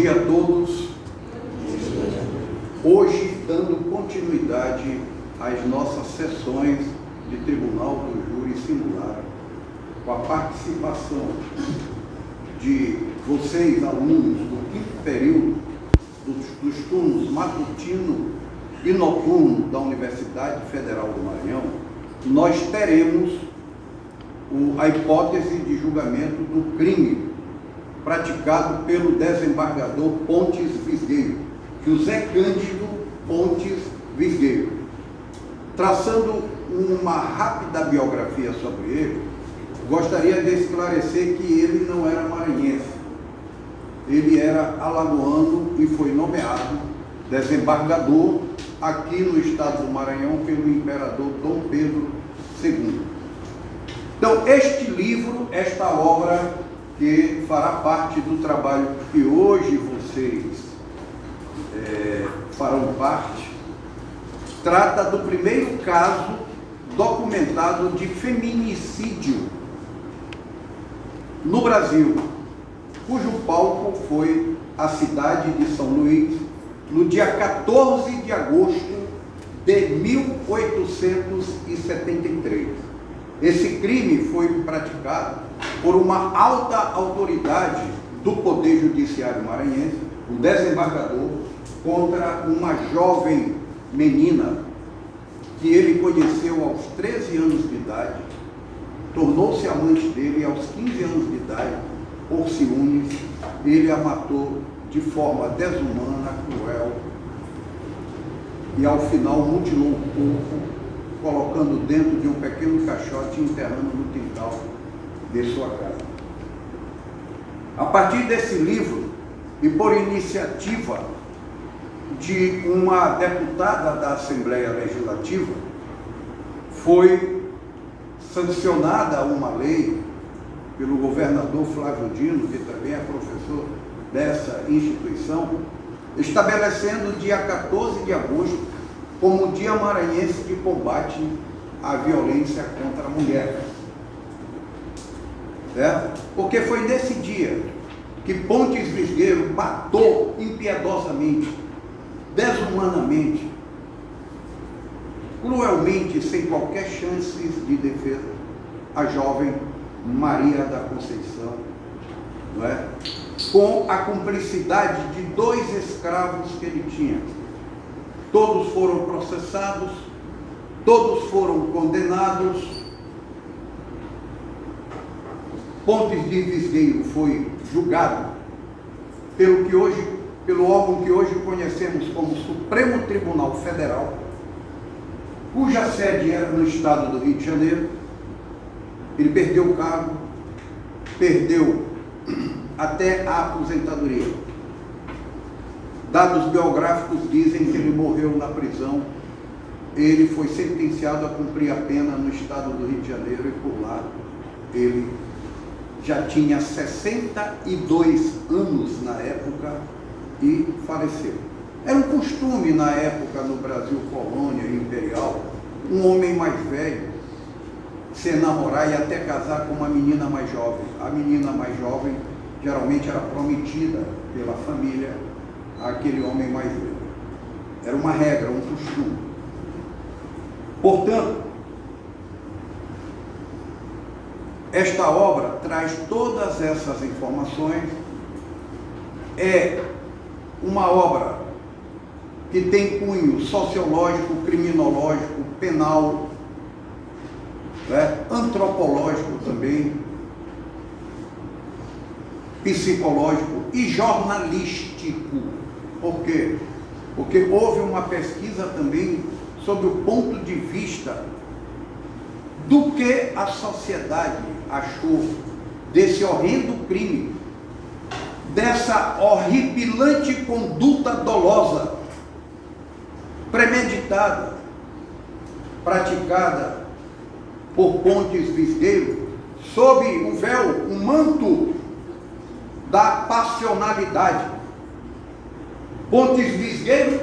dia a todos. Hoje, dando continuidade às nossas sessões de Tribunal do Júri Singular, com a participação de vocês, alunos do quinto período dos turnos matutino e noturno da Universidade Federal do Maranhão, nós teremos a hipótese de julgamento do crime praticado pelo desembargador Pontes Visgueiro, José Cândido Pontes Visgueiro. Traçando uma rápida biografia sobre ele, gostaria de esclarecer que ele não era maranhense. Ele era alagoano e foi nomeado desembargador aqui no estado do Maranhão pelo imperador Dom Pedro II. Então, este livro, esta obra que fará parte do trabalho que hoje vocês farão parte, trata do primeiro caso documentado de feminicídio no Brasil, cujo palco foi a cidade de São Luís, no dia 14 de agosto de 1873. Esse crime foi praticado por uma alta autoridade do Poder Judiciário maranhense, o desembargador, contra uma jovem menina que ele conheceu aos 13 anos de idade, tornou-se amante dele e aos 15 anos de idade, por ciúmes, ele a matou de forma desumana, cruel, e ao final mutilou o corpo, colocando dentro de um pequeno caixote e enterrando no quintal de sua casa. A partir desse livro, e por iniciativa de uma deputada da Assembleia Legislativa, foi sancionada uma lei pelo governador Flávio Dino, que também é professor dessa instituição, estabelecendo o dia 14 de agosto como o Dia Maranhense de Combate à Violência contra a Mulher. Certo? Porque foi nesse dia que Pontes Visgueiro matou impiedosamente, desumanamente, cruelmente, sem qualquer chance de defesa, a jovem Maria da Conceição, não é? Com a cumplicidade de 2 escravos que ele tinha. Todos foram processados, todos foram condenados. Pontes de Visgueiro foi julgado pelo órgão que hoje conhecemos como Supremo Tribunal Federal, cuja sede era no estado do Rio de Janeiro. Ele perdeu o cargo, perdeu até a aposentadoria. Dados biográficos dizem que ele morreu na prisão. Ele foi sentenciado a cumprir a pena no estado do Rio de Janeiro e por lá ele já tinha 62 anos na época e faleceu. Era um costume na época no Brasil colônia e imperial, um homem mais velho se namorar e até casar com uma menina mais jovem. A menina mais jovem geralmente era prometida pela família àquele homem mais velho. Era uma regra, um costume. Portanto, esta obra traz todas essas informações. É uma obra que tem cunho sociológico, criminológico, penal, antropológico também, psicológico e jornalístico. Por quê? Porque houve uma pesquisa também sobre o ponto de vista do que a sociedade achou desse horrendo crime, dessa horripilante conduta dolosa, premeditada, praticada por Pontes Visgueiro, sob o véu, o manto da passionalidade. Pontes Visgueiro,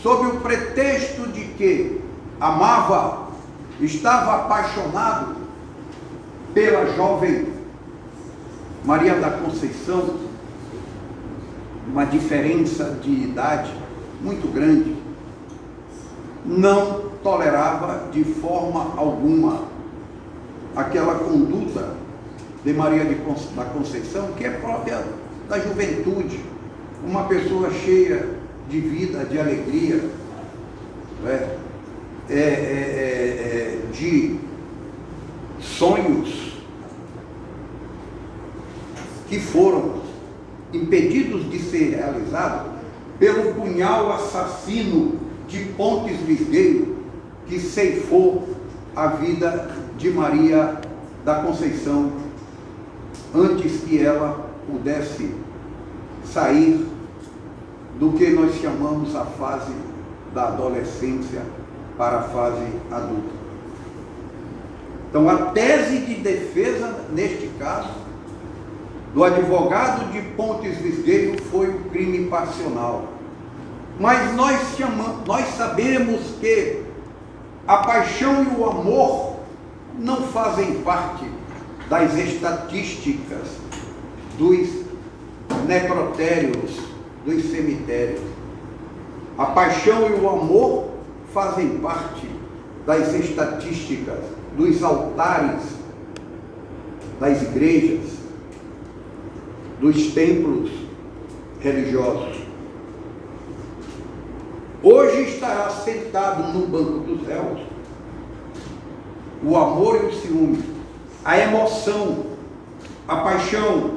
sob o pretexto de que amava, estava apaixonado pela jovem Maria da Conceição, uma diferença de idade muito grande, não tolerava de forma alguma aquela conduta de Maria da Conceição, que é própria da juventude, uma pessoa cheia de vida, de alegria, de sonhos que foram impedidos de ser realizados pelo punhal assassino de Pontes Lisgueiro, que ceifou a vida de Maria da Conceição antes que ela pudesse sair do que nós chamamos a fase da adolescência para a fase adulta. Então, a tese de defesa, neste caso, do advogado de Pontes Lisgueiro foi o crime passional. Mas nós sabemos que a paixão e o amor não fazem parte das estatísticas dos necrotérios, dos cemitérios. A paixão e o amor fazem parte das estatísticas dos altares das igrejas, dos templos religiosos. Hoje estará sentado no banco dos réus o amor e o ciúme, a emoção, a paixão,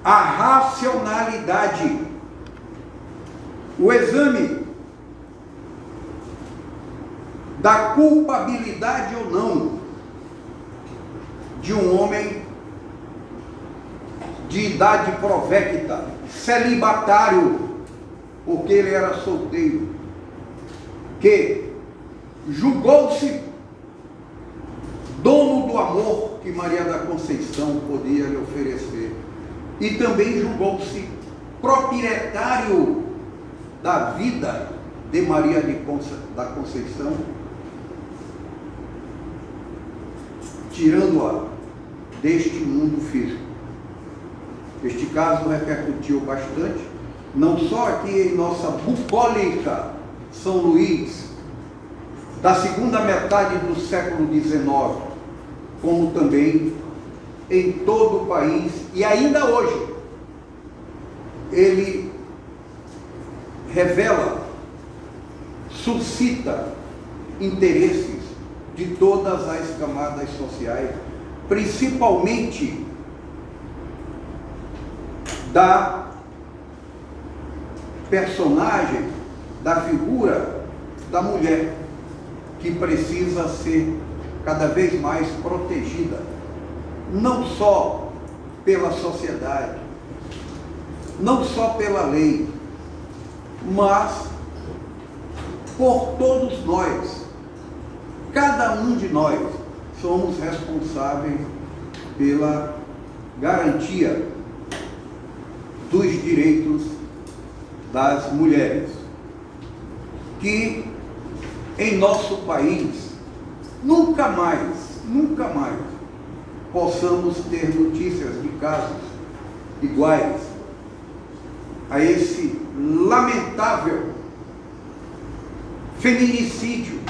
a racionalidade, o exame da culpabilidade ou não de um homem de idade provecta, celibatário, porque ele era solteiro, que julgou-se dono do amor que Maria da Conceição podia lhe oferecer, e também julgou-se proprietário da vida de Maria da Conceição, tirando-a deste mundo físico. Este caso repercutiu bastante, não só aqui em nossa bucólica São Luís, da segunda metade do século XIX, como também em todo o país, e ainda hoje, ele revela, suscita interesses de todas as camadas sociais, principalmente da personagem, da figura da mulher, que precisa ser cada vez mais protegida, não só pela sociedade, não só pela lei, mas por todos nós. Cada um de nós somos responsáveis pela garantia dos direitos das mulheres, que em nosso país nunca mais possamos ter notícias de casos iguais a esse lamentável feminicídio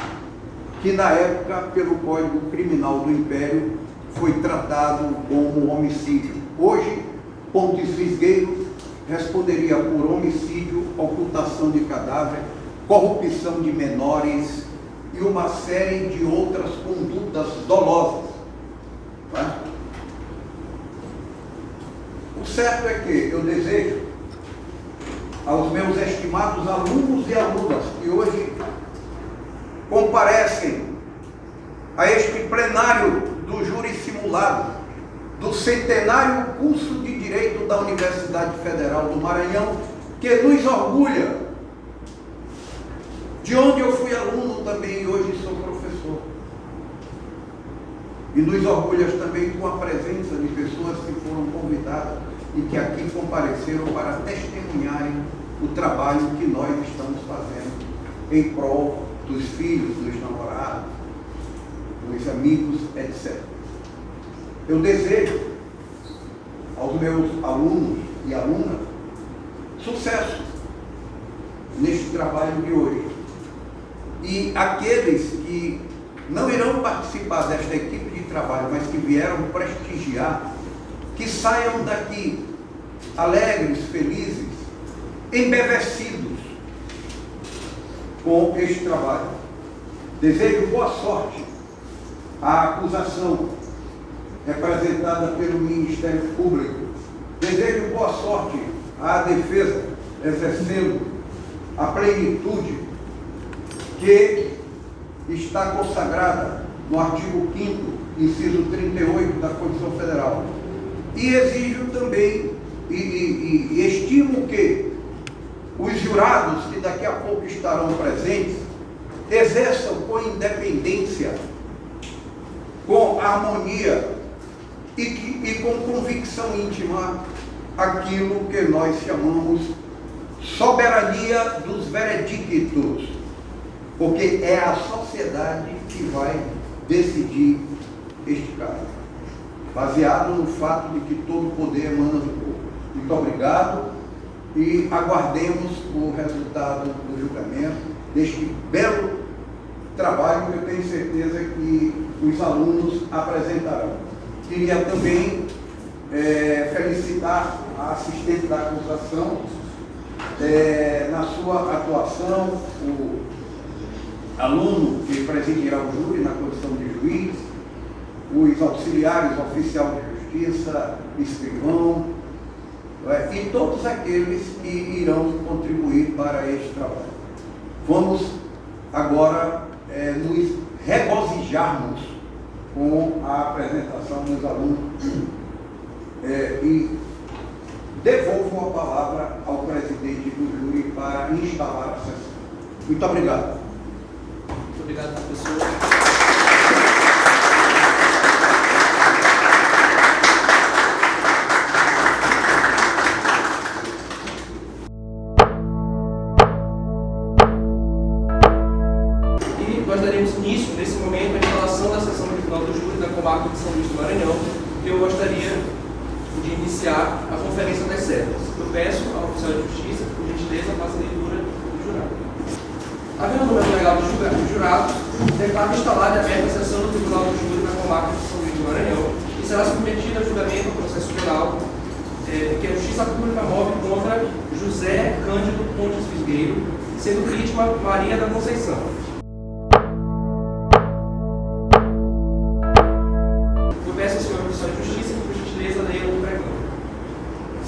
que na época, pelo Código Criminal do Império, foi tratado como homicídio. Hoje, Pontes Lisgueiro responderia por homicídio, ocultação de cadáver, corrupção de menores e uma série de outras condutas dolosas. Tá? O certo é que eu desejo aos meus estimados alunos e alunas que hoje comparecem a este plenário do júri simulado do centenário curso de Direito da Universidade Federal do Maranhão, que nos orgulha, de onde eu fui aluno também e hoje sou professor. E nos orgulha também com a presença de pessoas que foram convidadas e que aqui compareceram para testemunharem o trabalho que nós estamos fazendo em prol dos filhos, dos namorados, dos amigos, etc. Eu desejo aos meus alunos e alunas sucesso neste trabalho de hoje. E aqueles que não irão participar desta equipe de trabalho, mas que vieram prestigiar, que saiam daqui alegres, felizes, embevecidos com este trabalho. Desejo boa sorte à acusação representada pelo Ministério Público. Desejo boa sorte à defesa, exercendo a plenitude que está consagrada no artigo 5º, inciso 38 da Constituição Federal. E exijo também, e estimo que os jurados que daqui a pouco estarão presentes exerçam com independência, com harmonia e com convicção íntima aquilo que nós chamamos soberania dos veredictos, porque é a sociedade que vai decidir este caso, baseado no fato de que todo o poder emana do povo. Muito obrigado e aguardemos o resultado do julgamento deste belo trabalho que eu tenho certeza que os alunos apresentarão. Queria também felicitar a assistente da acusação na sua atuação, o aluno que presidirá o júri na condição de juiz, os auxiliares, oficial de justiça, escrivão, e todos aqueles que irão contribuir para este trabalho. Vamos agora nos regozijarmos com a apresentação dos alunos e devolvo a palavra ao presidente do júri para instalar a sessão. Muito obrigado. Muito obrigado, professor. Nós daremos início, nesse momento, à instalação da sessão de tribunal do júri da comarca de São Luís do Maranhão. Eu gostaria de iniciar a conferência das setas. Eu peço ao oficial de justiça, por gentileza, faça a leitura do jurado. Havendo o número legal dos jurados, declaro instalada e aberta a sessão do tribunal do júri da comarca de São Luís do Maranhão e será submetida a julgamento ao processo penal que a Justiça Pública move contra José Cândido Pontes Fisgueiro, sendo vítima Maria da Conceição.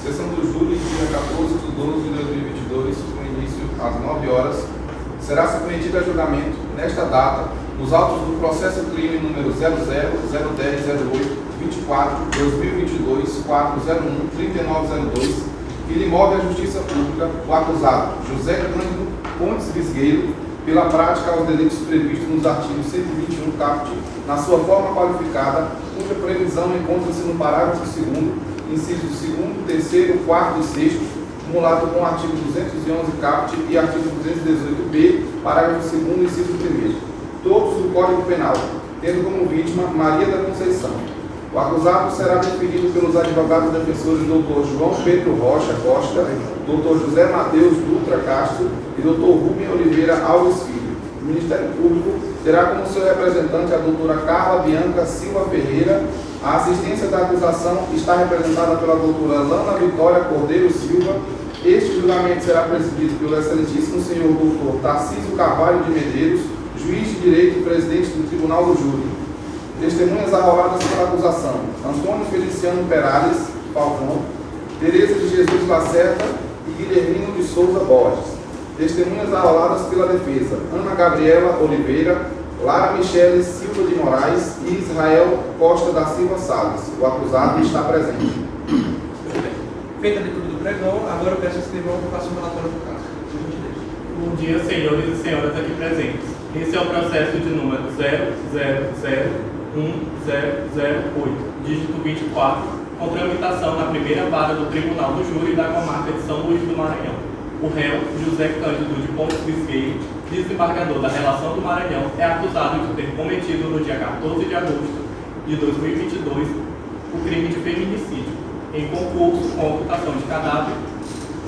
Sessão do júri, dia 14 de 12 de 2022, com início às 9 horas, será submetida a julgamento, nesta data, os autos do processo crime número 00-010-08-24-2022-401-3902, que lhe move à Justiça Pública o acusado José Cândido Pontes Fisgueiro, pela prática aos delitos previstos nos artigos 121 caput, na sua forma qualificada, cuja previsão encontra-se no parágrafo 2º, incisos 2º, 3º, 4º e 6º, cumulado com o artigo 211 caput e artigo 218b, parágrafo 2º, inciso 1º, todos do Código Penal, tendo como vítima Maria da Conceição. O acusado será definido pelos advogados defensores Dr. João Pedro Rocha Costa, Dr. José Mateus Dutra Castro e Dr. Rubem Oliveira Alves Filho. O Ministério Público terá como seu representante a doutora Carla Bianca Silva Ferreira. A assistência da acusação está representada pela doutora Lana Vitória Cordeiro Silva. Este julgamento será presidido pelo excelentíssimo senhor doutor Tarcísio Carvalho de Medeiros, juiz de direito e presidente do Tribunal do Júri. Testemunhas arroladas pela acusação: Antônio Feliciano Perales Falcão, Tereza de Jesus Lacerda e Guilhermino de Souza Borges. Testemunhas arroladas pela defesa: Ana Gabriela Oliveira, Lara Michele Silva de Moraes e Israel Costa da Silva Salles. O acusado está presente. Feita a leitura do pregão, agora eu peço ao escrivão que faça o relatório do caso. Bom dia, senhores e senhoras aqui presentes. Esse é o processo de número 00011008, dígito 24, com tramitação na primeira vara do Tribunal do Júri da comarca de São Luís do Maranhão. O réu, José Cândido de Pontes Fisgueiro, desembargador da Relação do Maranhão, é acusado de ter cometido no dia 14 de agosto de 2022 o crime de feminicídio, em concurso com ocultação de cadáver,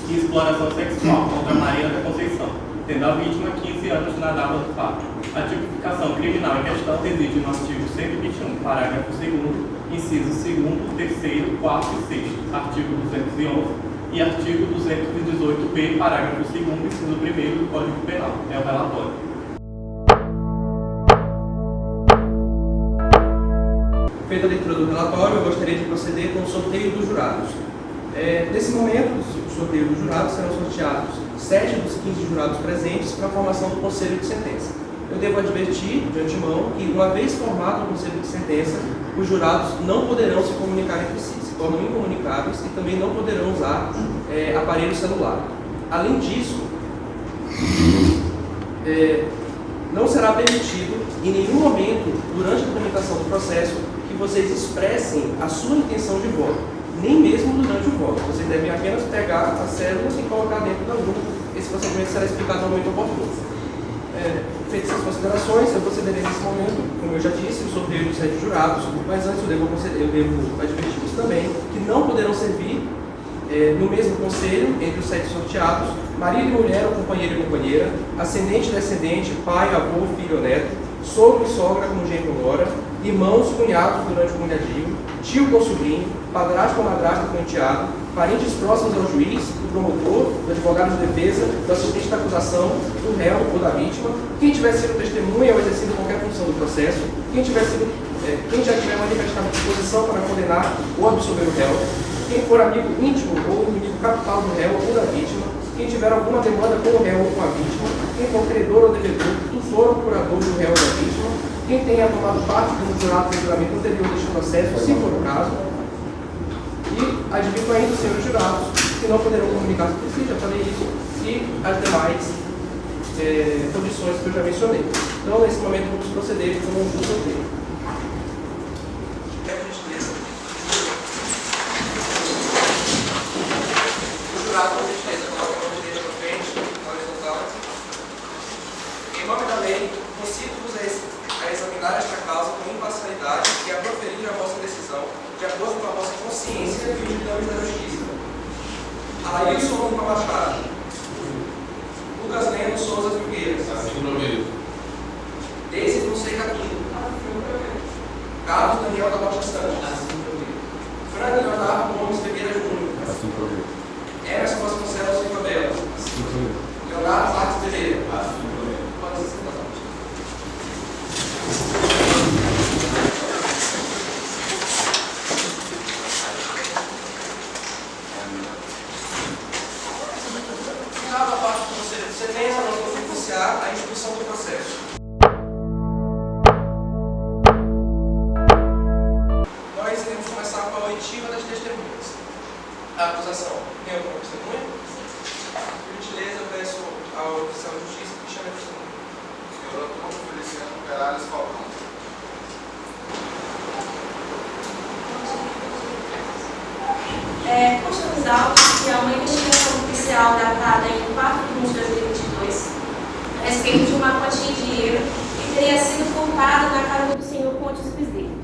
e exploração sexual contra Maria da Conceição, tendo a vítima 15 anos na data do fato. A tipificação criminal em questão reside no artigo 121, parágrafo 2º, inciso 2º, 3º, 4º e 6º, artigo 211 e artigo 218b, parágrafo 2º, inciso 1º do Código Penal. É o relatório. Feita a leitura do relatório, eu gostaria de proceder com o sorteio dos jurados. Nesse momento, o sorteio dos jurados serão sorteados 7 dos 15 jurados presentes para a formação do conselho de sentença. Eu devo advertir, de antemão, que uma vez formado o conselho de sentença, os jurados não poderão se comunicar entre si, se tornam incomunicáveis e também não poderão usar aparelho celular. Além disso, não será permitido, em nenhum momento, durante a tramitação do processo, que vocês expressem a sua intenção de voto, nem mesmo durante o voto. Vocês devem apenas pegar a cédula e colocar dentro da urna. Esse procedimento será explicado no momento oportuno. Feitas as considerações, eu procederei nesse momento, como eu já disse, o sorteio dos 7 jurados, mas antes eu devo advertir-vos também que não poderão servir no mesmo conselho, entre os 7 sorteados, marido e mulher ou companheiro e companheira, ascendente e descendente, pai, avô, filho ou neto, sogro e sogra com genro ou nora, irmãos, cunhados durante o cunhadinho, tio com sobrinho, padrasto ou madrasta com enteado, parentes próximos ao juiz, do promotor, do advogado de defesa, do assistente da acusação, do réu ou da vítima, quem tiver sido testemunha ou exercido qualquer função do processo, quem já tiver manifestado disposição para condenar ou absolver o réu, quem for amigo íntimo ou inimigo capital do réu ou da vítima, quem tiver alguma demanda com o réu ou com a vítima, quem for credor ou devedor, tutor ou curador do réu ou da vítima, quem tenha tomado parte do jurado de julgamento anterior deste processo, se for o caso, e advirto ainda os senhores jurados que não poderão comunicar entre si, já falei isso, e as demais condições que eu já mencionei. Então, nesse momento, vamos proceder com o sorteio. O jurado, com gentileza, coloca a mão direita para frente, na horizontal. Em nome da lei, consigo-vos a examinar esta causa com imparcialidade e a proferir a vossa decisão de acordo com a vossa consciência e os ditames da justiça. Alailson Lima Machado, Lucas Lemos Souza Figueiras, Deise Fonseca Pinto, Carlos Daniel da Rocha Santos, Frank Leonardo Gomes Pereira Júnior, Emerson Vasconcelos Silva Bela, Leonardo Marques Pereira. Pode ser sentado. Final da parte do conselho de sentença, nós vamos iniciar a instrução do processo. Nós iremos começar com a oitiva das testemunhas. A acusação. Tem alguma testemunha? Por gentileza, eu peço ao oficial de justiça que chame a testemunha. Senhor Antônio Feliciano Perales Falcão. Constamos autos que há uma investigação policial datada em 4 de junho de 2022 a respeito de uma quantia de dinheiro que teria sido furtada na casa do senhor Pontes Bezerra.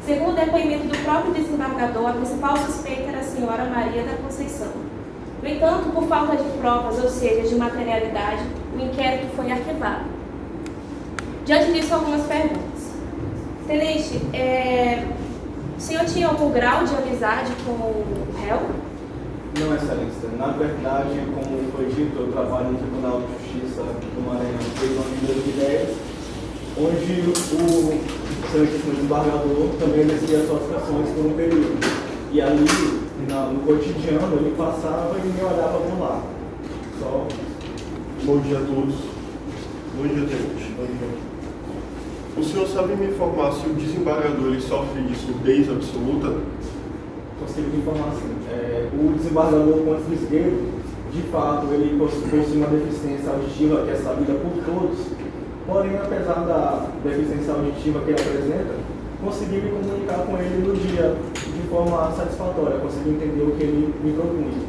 Segundo o depoimento do próprio desembargador, a principal suspeita era a senhora Maria da Conceição. No entanto, por falta de provas, ou seja, de materialidade, o inquérito foi arquivado. Diante disso, algumas perguntas. Tenente, o senhor tinha algum grau de amizade com o réu? Não, Excelência. Na verdade, como foi dito, eu trabalho no Tribunal de Justiça do Maranhão desde o ano de 2010, onde o excelentíssimo desembargador também exercia suas funções por um período. E ali, no cotidiano, ele passava e me olhava por lá. Só. Bom dia a todos. Bom dia, tenente. Bom dia. O senhor sabe me informar se o desembargador ele sofre de surdez absoluta? Consigo te informar assim. O desembargador Pontes Lisgueiro, de fato, ele possui uma deficiência auditiva que é sabida por todos. Porém, apesar da deficiência auditiva que ele apresenta, consegui me comunicar com ele no dia de forma satisfatória, consegui entender o que ele me propunha.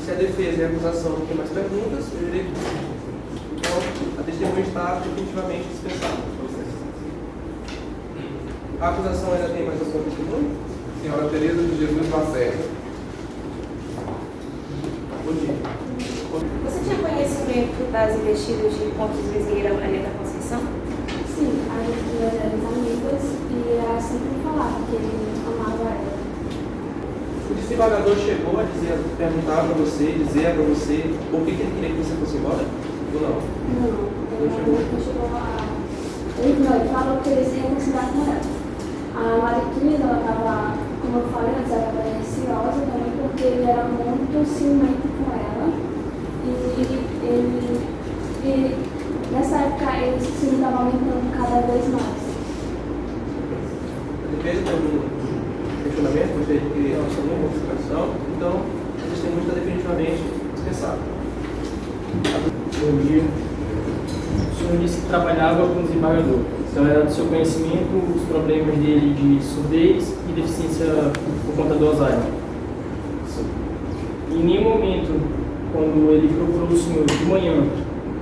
Se a defesa e a acusação não têm mais perguntas, eu irei. Então, a testemunha está definitivamente dispensada. A acusação ainda tem mais alguma testemunha? Senhora Tereza de Jesus Lacerda. das investidas de Pontes Viseira Maria da Conceição? Sim, a gente era amigas e ela sempre falava que ele amava ela. O desembargador chegou a perguntar para você, dizer para você por que ele queria que você fosse embora? Ou não? Não chegou a... Ele falou que eles iam reconciliar com ela. A Mariquinha, ela estava, como eu falei antes, ela estava receosa também porque ele era muito ciumento com ela. E nessa época ele se estava aumentando cada vez mais. A defesa tem algum questionamento, gostaria de criar uma modificação, então a testemunha está definitivamente dispensável. Bom dia. O senhor disse que trabalhava com desembargador. Então era do seu conhecimento os problemas dele de surdez e deficiência por conta do Alzheimer. Em nenhum momento, quando ele procurou o senhor de manhã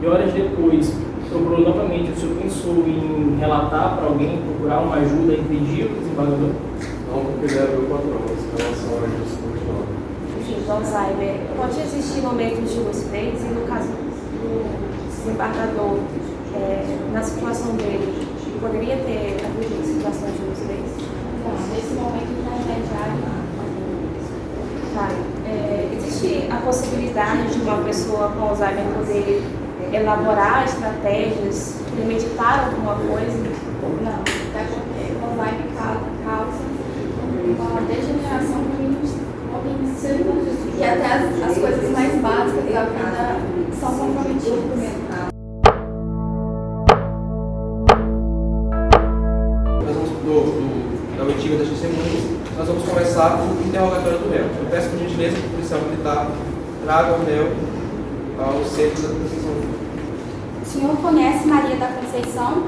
e horas depois procurou novamente, o senhor pensou em relatar para alguém, procurar uma ajuda, impedir o desembargador? Não, porque ele era meu patrão, em relação a isso, continuava. Enfim, do Alzheimer, pode existir momentos de lucidez e no caso do desembargador, na situação dele, poderia ter havido situações de lucidez? Nesse momento está intermediário. Tá. Existe a possibilidade de uma pessoa com Alzheimer poder elaborar estratégias, premeditar alguma coisa? Não, até porque o Alzheimer causa uma degeneração cognitiva e até as coisas mais básicas da vida são comprometidas. Nós vamos da oitiva das testemunhas, nós vamos começar com o interrogatório do réu. Eu peço por gentileza que o policial militar traga o réu ao centro da detenção. O senhor conhece Maria da Conceição?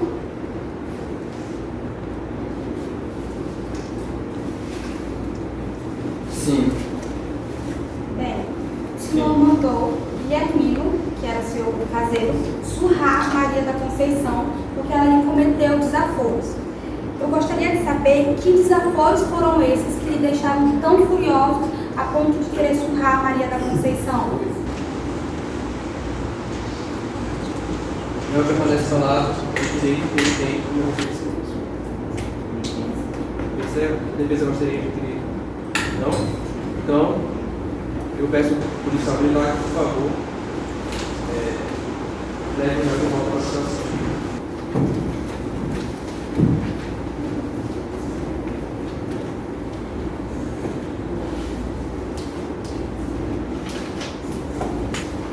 Sim. Bem, o senhor mandou Guilhermino, que era seu caseiro, surrar Maria da Conceição porque ela lhe cometeu desaforos. Eu gostaria de saber que desaforos foram esses que lhe deixaram tão furioso a ponto de querer surrar Maria da Conceição. O réu permanece calado, o direito que ele tem como defesa. A defesa gostaria de querer? Não? Então, eu peço ao policial militar, por favor, leve o réu de volta para a situação.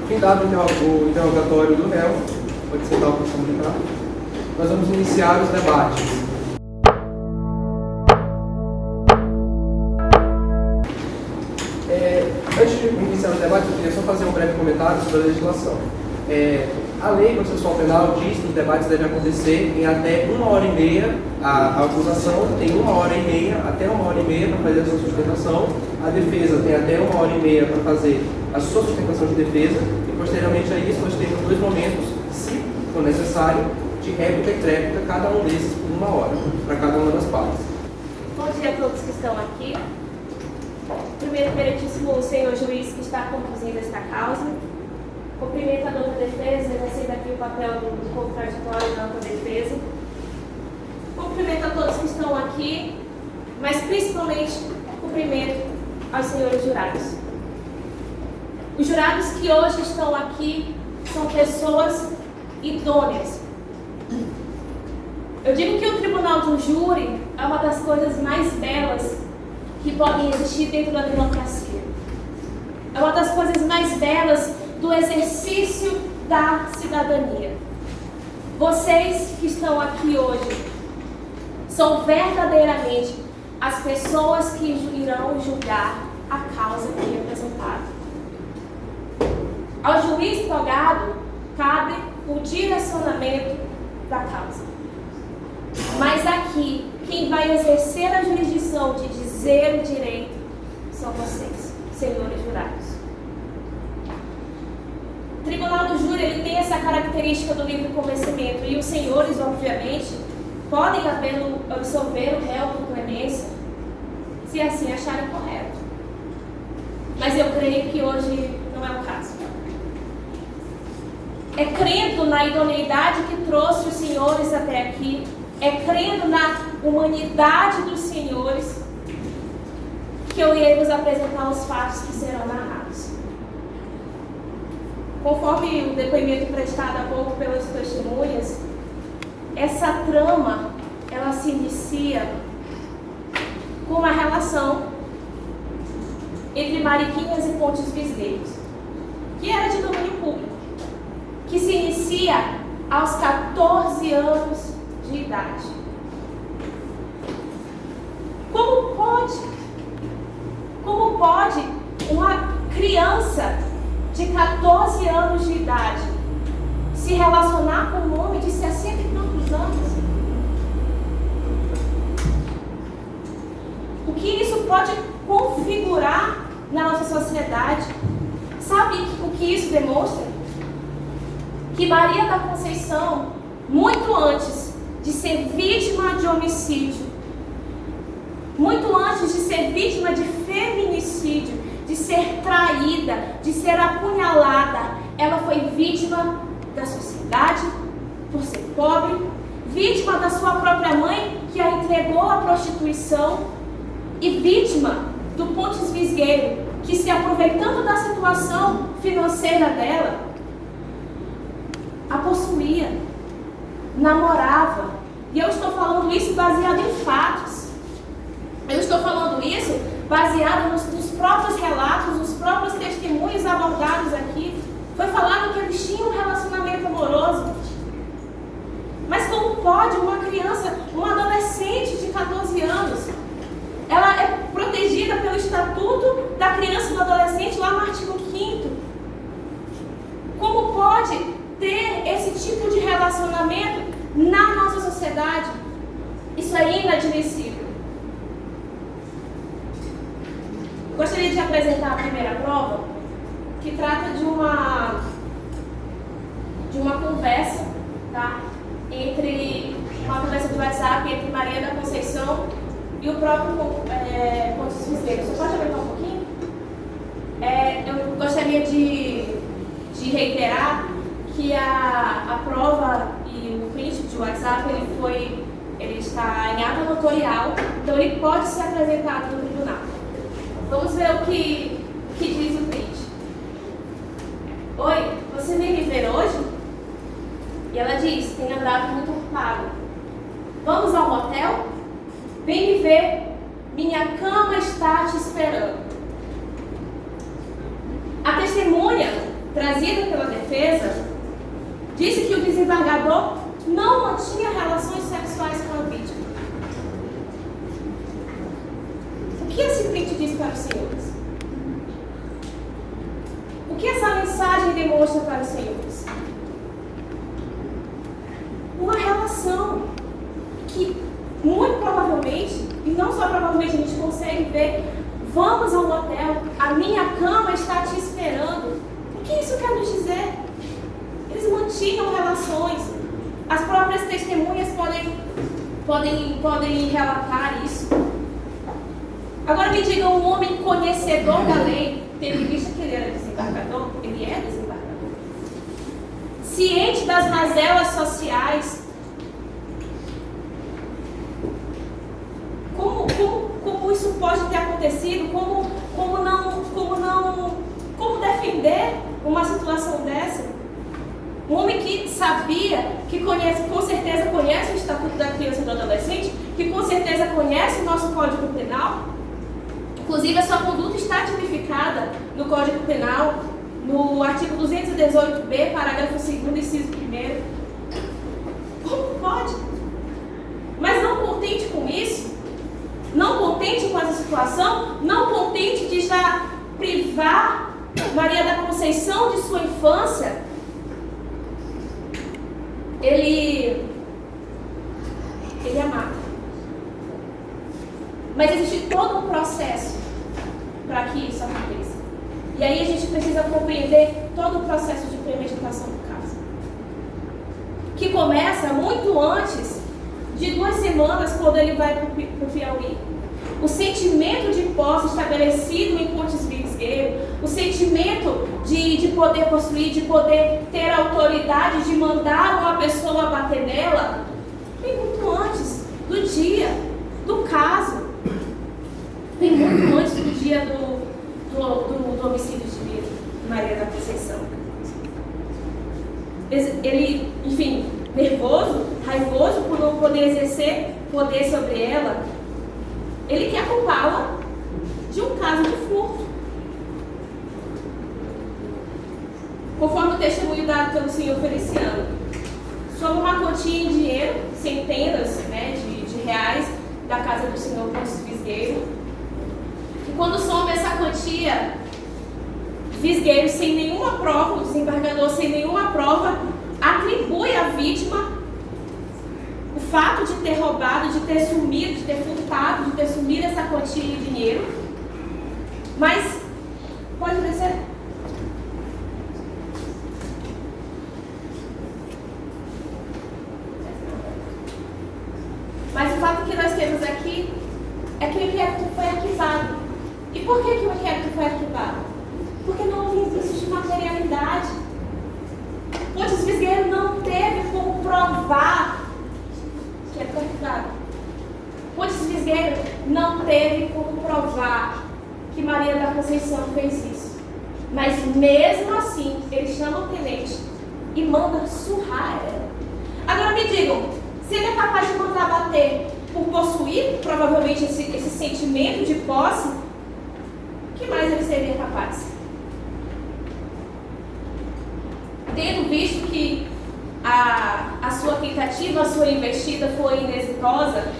Findado o interrogatório do réu, pode sentar o policial militar, nós vamos iniciar os debates. Antes de iniciar os debates, eu queria só fazer um breve comentário sobre a legislação. A lei processual penal diz que os debates devem acontecer em até 1h30, a acusação tem 1h30, até 1h30 para fazer a sua sustentação, a defesa tem até 1h30 para fazer a sua sustentação de defesa, e posteriormente a isso nós temos 2 momentos, se for necessário, de réplica e tréplica, cada um desses por 1 hora, para cada uma das partes. Bom dia a todos que estão aqui. Primeiro, meritíssimo senhor juiz que está conduzindo esta causa. Cumprimento a doutora defesa, exercendo aqui o papel do contraditório da ampla defesa. Cumprimento a todos que estão aqui, mas principalmente cumprimento aos senhores jurados. Os jurados que hoje estão aqui são pessoas idôneas. Eu digo que o tribunal do júri é uma das coisas mais belas que podem existir dentro da democracia. É uma das coisas mais belas do exercício da cidadania. Vocês que estão aqui hoje são verdadeiramente as pessoas que irão julgar a causa que é apresentada. Ao juiz togado cabe o direcionamento da causa. Mas aqui, quem vai exercer a jurisdição de dizer o direito são vocês, senhores jurados. O Tribunal do Júri ele tem essa característica do livre convencimento e os senhores, obviamente, podem absolver o réu por clemência, se assim acharem correto. Mas eu creio que hoje não é o caso. é crendo na idoneidade que trouxe os senhores até aqui, é crendo na humanidade dos senhores, que eu irei vos apresentar os fatos que serão narrados. Conforme o depoimento prestado há pouco pelas testemunhas, essa trama, ela se inicia com uma relação entre Mariquinhas e Pontes Visgueiros, que era de domínio público, que se inicia aos 14 anos de idade. Como pode uma criança de 14 anos de idade se relacionar com um homem de 60 e tantos anos? O que isso pode configurar na nossa sociedade? Sabe o que isso demonstra? Que Maria da Conceição, muito antes de ser vítima de homicídio, muito antes de ser vítima de feminicídio, de ser traída, de ser apunhalada, ela foi vítima da sociedade por ser pobre, vítima da sua própria mãe que a entregou à prostituição e vítima do Pontes Visgueiro, que, se aproveitando da situação financeira dela, a possuía, namorava. E eu estou falando isso baseado em fatos. Eu estou falando isso baseado nos próprios relatos, nos próprios testemunhos abordados aqui. Foi falado que eles tinham um relacionamento amoroso. Mas como pode uma criança, uma adolescente de 14 anos, ela é protegida pelo Estatuto da Criança e do Adolescente, lá no artigo 5º. Como pode ter esse tipo de relacionamento na nossa sociedade? Isso é inadmissível. Gostaria de apresentar a primeira prova, que trata de uma conversa, tá? Uma conversa de WhatsApp entre Maria da Conceição e o próprio Pontes Visgueiros. Você pode aumentar um pouquinho? Eu gostaria de reiterar que a prova e o print de WhatsApp, ele está em ata notorial, então ele pode ser apresentado no tribunal. Vamos ver o que diz o print. Oi, você vem me ver hoje? E ela diz, tem andado muito ocupado. Vamos ao motel? Vem me ver, minha cama está te esperando. A testemunha, trazida pela defesa, disse que o desembargador não mantinha relações sexuais com a vítima. O que esse print diz para os senhores? O que essa mensagem demonstra para os senhores? Uma relação que, muito provavelmente, e não só provavelmente, a gente consegue ver, vamos ao motel, a minha cama está te esperando. O que isso quer nos dizer? Eles mantinham relações. As próprias testemunhas podem relatar isso. Agora me digam, um homem conhecedor da lei, tendo em vista que ele era desembargador, ele é desembargador, ciente das mazelas sociais, como isso pode ter acontecido? Como defender uma situação dessa? Um homem que sabia, que conhece, com certeza conhece o Estatuto da Criança e do Adolescente, que com certeza conhece o nosso Código Penal. Inclusive, a sua conduta está tipificada no Código Penal, no artigo 218b, parágrafo 2º, inciso 1º. Como pode? Mas não contente com isso, não contente com essa situação, não contente de já privar Maria da Conceição de sua infância, ele a mata. Mas existe todo um processo para que isso aconteça. E aí a gente precisa compreender todo o processo de premeditação do caso, que começa muito antes de 2 semanas, quando ele vai para o Piauí. O sentimento de posse estabelecido em Pontes Visgueiros Fisgueiro, o sentimento de poder possuir, de poder ter autoridade, de mandar uma pessoa bater nela, vem muito antes do dia do caso. Vem muito antes do dia do homicídio de Maria da Conceição. Ele, enfim, nervoso, raivoso por não poder exercer poder sobre ela, ele quer culpá-la de um caso de furto. Conforme o testemunho dado pelo senhor Feliciano, sobre uma quantia em dinheiro, centenas, né, de reais, da casa do senhor Pontes Fisgueiro, e quando soma essa quantia, Fisgueiro, sem nenhuma prova, o desembargador, sem nenhuma prova, atribui à vítima o fato de ter roubado, de ter sumido, de ter furtado, de ter sumido essa quantia de dinheiro. Mas, pode descer? Mas o fato que nós temos aqui é que o inquérito foi arquivado. E por que o inquérito foi arquivado? Porque não houve indícios de materialidade. Pontes Fisgueiro não teve como provar que era arquivado. Pontes Fisgueiro não teve como provar que Maria da Conceição fez isso. Mas mesmo assim, ele chama o tenente e manda surrar ela. Agora me digam, se ele é capaz de mandar bater por possuir, provavelmente, esse sentimento de posse, o que mais ele seria capaz? Tendo visto que a sua tentativa, a sua investida foi inexitosa,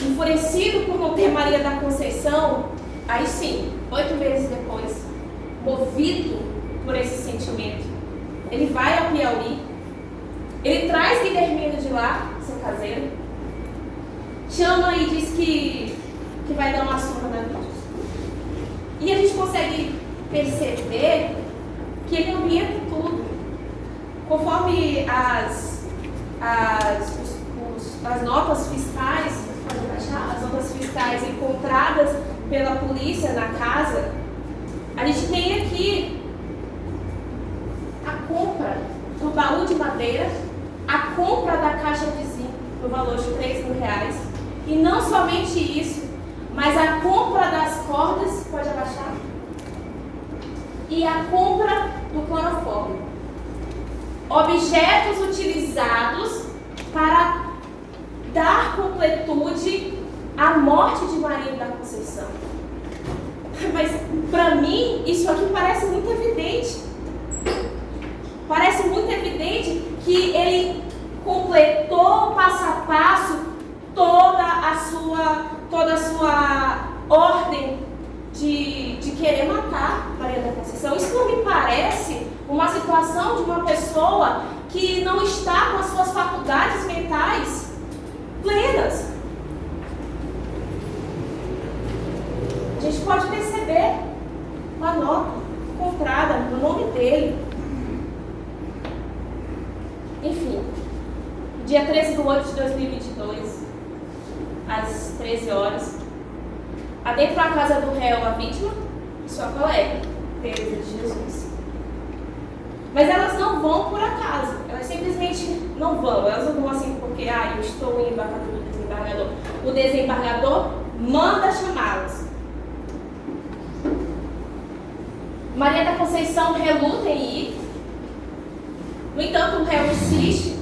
enfurecido por não ter Maria da Conceição, aí sim, 8 meses depois, movido por esse sentimento, ele vai ao Piauí, ele traz Guilhermino de lá, seu caseiro, chama e diz que vai dar uma surra na vida. E a gente consegue perceber que ele ambienta tudo. Conforme as notas fiscais, as notas fiscais encontradas pela polícia na casa, a gente tem aqui a compra do baú de madeira, a compra da caixa de zinco no valor de R$3.000, e não somente isso, mas a compra das cordas, pode abaixar, e a compra do clorofórmio. Objetos utilizados para dar completude à morte de Maria da Conceição. Mas, para mim, isso aqui parece muito evidente. Parece muito evidente que ele completou passo a passo toda a sua ordem de querer matar Maria da Conceição. Isso não me parece uma situação de uma pessoa que não está com as suas faculdades mentais plenas. A gente pode perceber uma nota encontrada no nome dele. Enfim, dia 13 de 8 de 2022, às 13 horas, adentro da casa do réu, a vítima e sua colega, Teresa de Jesus. Mas elas não vão por acaso, elas simplesmente não vão, elas não vão assim porque eu estou indo à casa do desembargador. O desembargador manda chamá-las. Maria da Conceição reluta em ir, no entanto o réu insiste,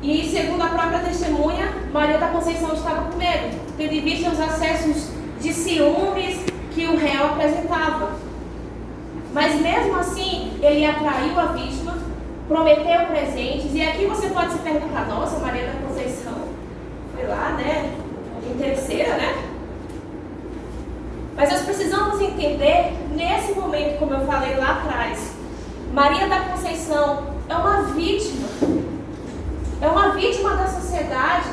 e segundo a própria testemunha, Maria da Conceição estava com medo, tendo em vista os acessos de ciúmes que o réu apresentava. Mas mesmo assim, ele atraiu a vítima, prometeu presentes, e aqui você pode se perguntar, nossa, Maria da Conceição foi lá, né, interesseira, né? Mas nós precisamos entender, nesse momento, como eu falei lá atrás, Maria da Conceição é uma vítima da sociedade,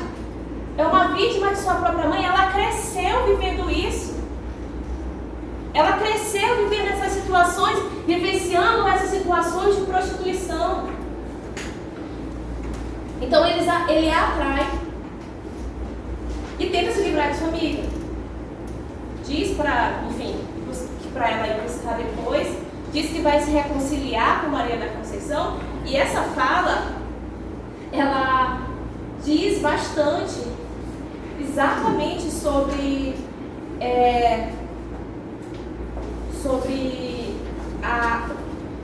é uma vítima de sua própria mãe. Ela cresceu vivendo isso, ela cresceu vivendo essas situações, vivenciando essas situações de prostituição. Então ele a atrai e tenta se livrar de sua amiga. Diz para, enfim, para ela ir buscar depois, diz que vai se reconciliar com Maria da Conceição, e essa fala, ela diz bastante exatamente sobre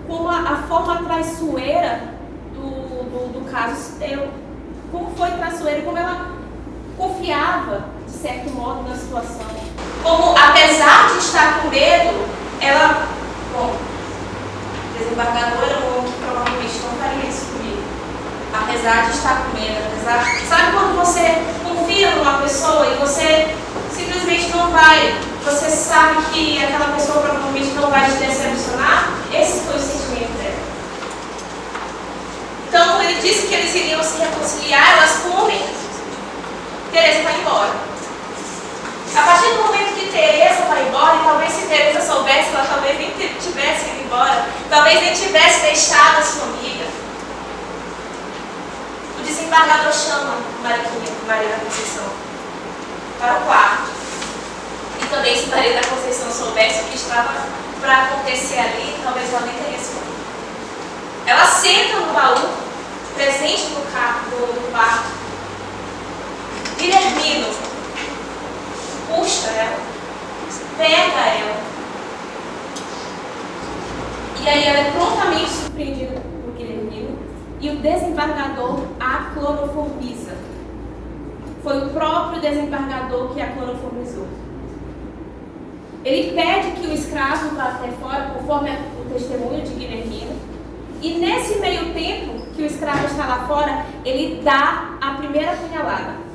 como a forma traiçoeira do caso se deu, como foi traiçoeira, como ela confiava, de certo modo, na situação. Como, apesar de estar com medo, ela, o desembargador era um homem que provavelmente não faria isso comigo. Apesar de estar com medo, sabe quando você confia numa pessoa e você simplesmente não vai, você sabe que aquela pessoa provavelmente não vai te decepcionar? Esse foi o sentimento dela. Então, ele disse que eles iriam se reconciliar, elas comem. Teresa vai embora. A partir do momento que Teresa vai embora, e talvez se Teresa soubesse, ela talvez nem tivesse ido embora, talvez nem tivesse deixado a sua amiga. O desembargador chama Maria da Conceição para o quarto. E também, se Maria da Conceição soubesse o que estava para acontecer ali, talvez ela nem teria se ouvido. Ela senta no baú, presente do quarto. Guilhermino puxa ela, pega ela. E aí ela é prontamente surpreendida por Guilhermino e o desembargador a cloroformiza. Foi o próprio desembargador que a cloroformizou. Ele pede que o escravo vá até fora, conforme o testemunho de Guilhermino, e nesse meio tempo que o escravo está lá fora, ele dá a primeira apunhalada.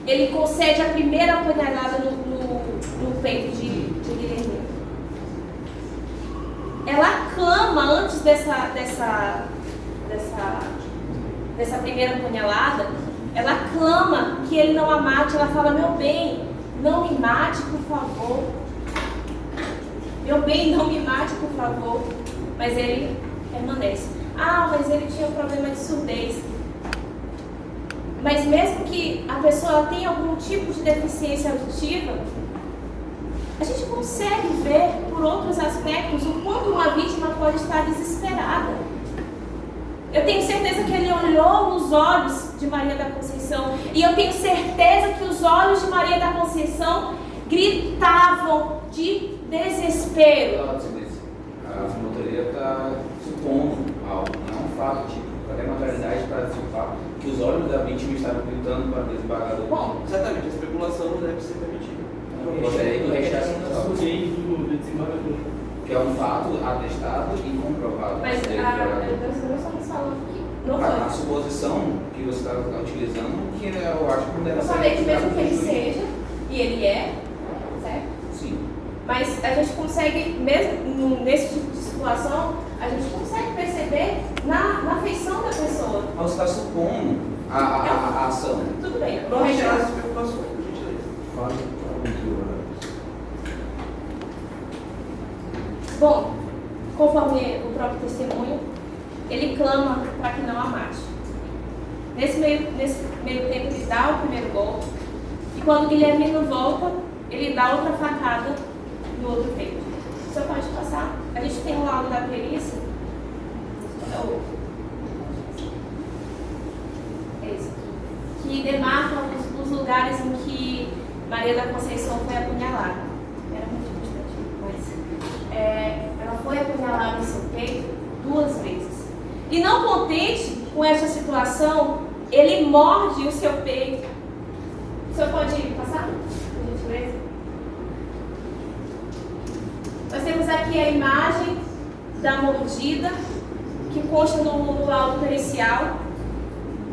Ele concede a primeira apunhalada no peito de Guilhermino. Ela clama antes dessa primeira apunhalada, ela clama que ele não a mate. Ela fala: meu bem, não me mate, por favor. Meu bem, não me mate, por favor. Mas ele permanece. Mas ele tinha um problema de surdez. Mas mesmo que a pessoa tenha algum tipo de deficiência auditiva, a gente consegue ver por outros aspectos o quanto uma vítima pode estar desesperada. Eu tenho certeza que ele olhou nos olhos de Maria da Conceição, e eu tenho certeza que os olhos de Maria da Conceição gritavam de desespero. A promotoria está supondo algo, não é um fato típico. Qualquer materialidade para fato que os olhos da vítima estavam gritando para o desembargador. Bom, exatamente, a especulação não deve ser permitida. Gostaria do rechaço do desembargador. Que é um fato atestado e comprovado. Mas nós estamos falando que não foi. A suposição que você está utilizando, que eu acho que não deve Eu ser. falei que mesmo que ele seja, e ele é, certo? Sim. Mas a gente consegue, mesmo nesse tipo de situação, a gente consegue perceber na feição da pessoa. Mas você está supondo a ação. Tudo bem. Vamos retirar as especulações, por gentileza. Bom, conforme o próprio testemunho, ele clama para que não a mate. Nesse meio tempo, ele dá o primeiro golpe, e quando Guilhermino volta, ele dá outra facada no outro peito. O senhor pode passar? A gente tem um laudo da perícia. Esse aqui, que demarca os lugares em que Maria da Conceição foi apunhalada. Era muito administrativo, mas ela foi apunhalada em seu peito 2 vezes. E não contente com essa situação, ele morde o seu peito. O senhor pode passar, por gentileza? Nós temos aqui a imagem da mordida, que consta no laudo pericial.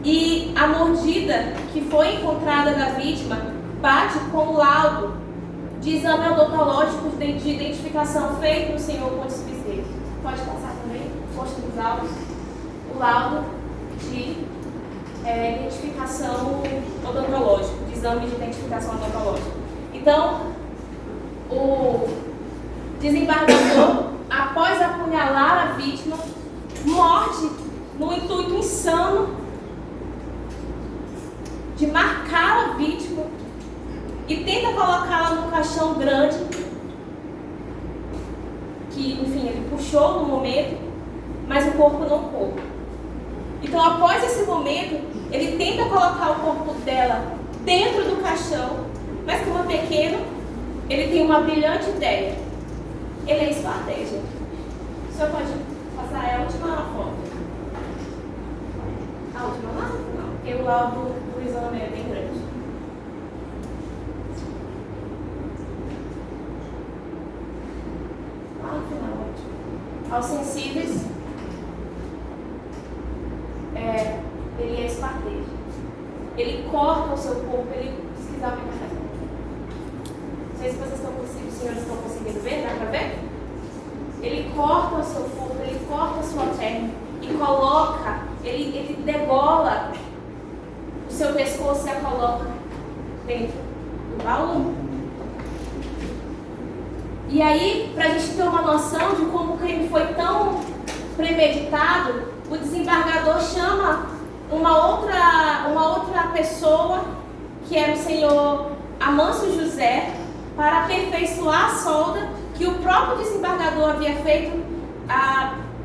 E a mordida que foi encontrada da vítima bate com o laudo de exame odontológico de identificação feito no senhor Pontes Bezerra. Pode passar também, consta nos autos, o laudo de identificação odontológica, de exame de identificação odontológica. Então, o desembargador, após apunhalar a vítima, morde no intuito insano de marcar a vítima e tenta colocá-la num caixão grande puxou no momento, mas o corpo não pôde. Então, após esse momento, ele tenta colocar o corpo dela dentro do caixão, mas como é pequeno, ele tem uma brilhante ideia. Ele é estratégia. O senhor pode passar a última foto? A última lá? Não, porque o laudo do isolamento é bem grande. Lá no final, ótimo. Aos sensíveis, ele é estratégia. Ele corta o seu corpo, ele pesquisava em casa. Não sei se vocês estão conseguindo, os senhores estão conseguindo ver, dá pra ver? Ele corta o seu corpo, ele corta a sua perna e coloca, ele debola o seu pescoço e a coloca dentro do baú. E aí, para a gente ter uma noção de como o crime foi tão premeditado, o desembargador chama uma outra pessoa, que era o senhor Amâncio José, para aperfeiçoar a solda que o próprio desembargador havia feito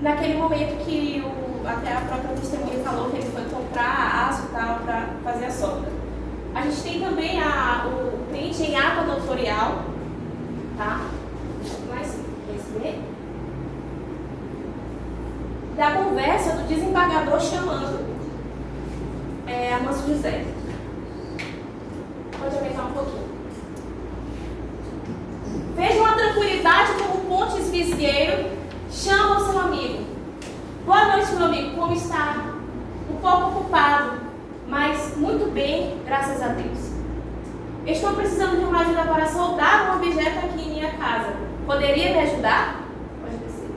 naquele momento que até a própria testemunha falou que ele foi comprar aço e tal para fazer a solda. A gente tem também o print em ata notorial, tá? Mas esse da conversa do desembargador chamando Amâncio José. Pode aumentar um pouquinho. Vejam a tranquilidade como Pontes Visgueiro chama o seu amigo. Boa noite, meu amigo, como está? Um pouco ocupado, mas muito bem, graças a Deus. Estou precisando de uma ajuda para soldar um objeto aqui em minha casa. Poderia me ajudar? Pode descer.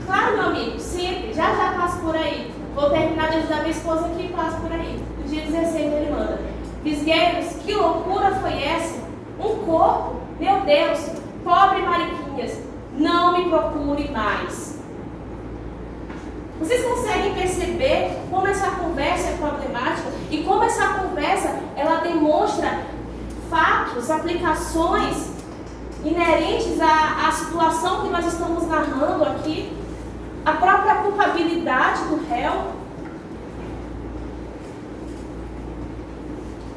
Claro, meu amigo, sempre. Já passo por aí. Vou terminar de ajudar minha esposa aqui e passo por aí. No dia 16 ele manda: Visgueiros, que loucura foi essa? Um corpo? Meu Deus, pobre Mariquinhas, não me procure mais. Vocês conseguem perceber como essa conversa é problemática e como essa conversa ela demonstra fatos, aplicações inerentes à situação que nós estamos narrando aqui, a própria culpabilidade do réu.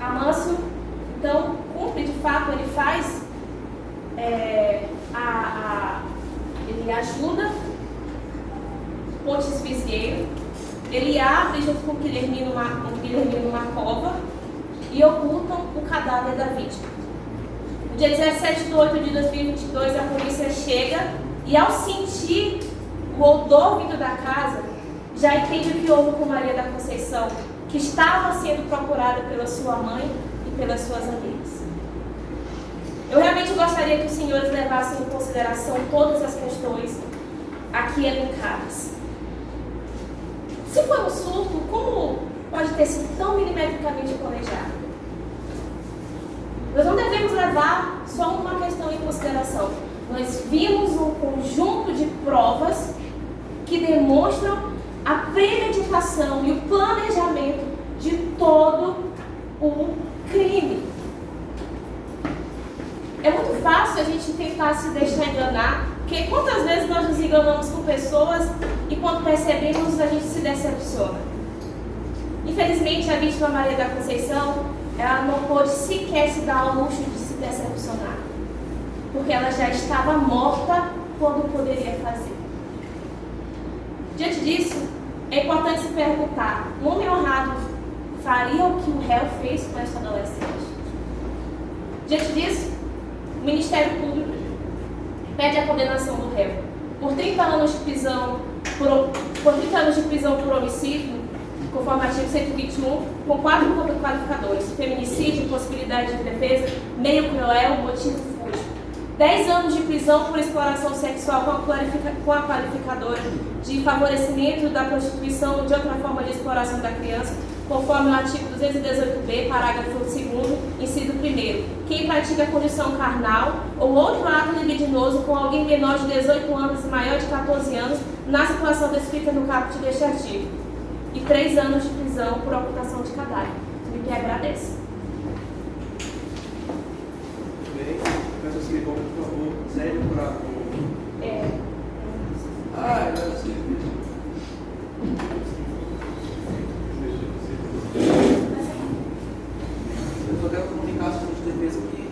Amâncio, então, cumpre de fato, ele faz, ele ajuda Pontes Visgueiro, ele abre junto com o Guilhermino uma cova e ocultam o cadáver da vítima. No dia 17 de 8 de 2022, a polícia chega e, ao sentir o odor vindo da casa, já entende o que houve com Maria da Conceição, que estava sendo procurada pela sua mãe e pelas suas amigas. Eu realmente gostaria que os senhores levassem em consideração todas as questões aqui elencadas. Se foi um surto, como pode ter sido tão milimetricamente planejado? Nós não devemos levar só uma questão em consideração. Nós vimos um conjunto de provas que demonstram a premeditação e o planejamento de todo o crime. É muito fácil a gente tentar se deixar enganar, porque quantas vezes nós nos enganamos com pessoas e quando percebemos a gente se decepciona. Infelizmente, a vítima Maria da Conceição, ela não pôde sequer se dar ao luxo de se decepcionar, porque ela já estava morta quando poderia fazer. Diante disso, é importante se perguntar: um homem honrado faria o que o réu fez com esta adolescente? Diante disso, o Ministério Público pede a condenação do réu por 30 anos de prisão por homicídio, conforme o artigo 121, com 4 qualificadores: feminicídio, impossibilidade de defesa, meio cruel, motivo fútil. 10 anos de prisão por exploração sexual com a qualificadora de favorecimento da prostituição ou de outra forma de exploração da criança, conforme o artigo 218b, parágrafo 2º, inciso 1º. Quem pratica condição carnal ou outro ato libidinoso com alguém menor de 18 anos e maior de 14 anos, na situação descrita no caput deste artigo. E 3 anos de prisão por ocultação de cadáver. Me que agradece. Bem, peço assim, por favor, sério para o... Ai, não é possível. Eu só quero comunicar sobre de defesa aqui.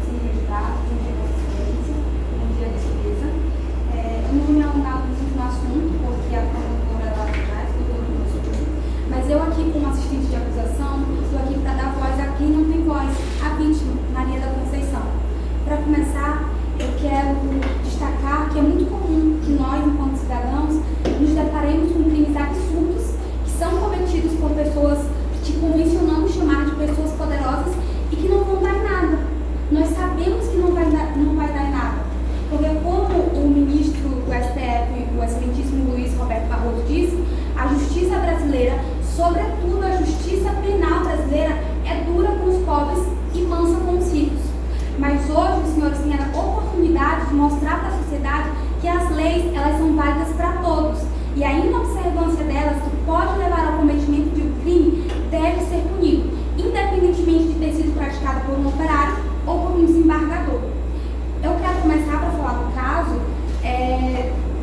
Sim, tá? Bom dia, defesa. Eu não vou me alongar muito no assunto, porque a promotora lá atrás, mas eu aqui, como assistente de acusação, estou aqui para dar voz a quem não tem voz, a vítima, Maria da Conceição. Para começar, eu quero destacar que é muito comum que nós, enquanto cidadãos, nos deparemos com crimes absurdos que são cometidos por pessoas que convencionamos chamar de pessoas poderosas e que não vão dar em nada. Nós sabemos que não vai dar em nada. Porque como o ministro do STF, o excelentíssimo Luiz Roberto Barroso, disse, a justiça brasileira, sobretudo a justiça penal brasileira, é dura com os pobres e mansa com os ricos. Mas hoje os senhores têm a oportunidade de mostrar para a sociedade que as leis, elas são válidas para todos. E a inobservância delas, que pode levar ao cometimento de um crime, deve ser punido, independentemente de ter sido praticado por um operário ou por um desembargador. Eu quero começar para falar do caso,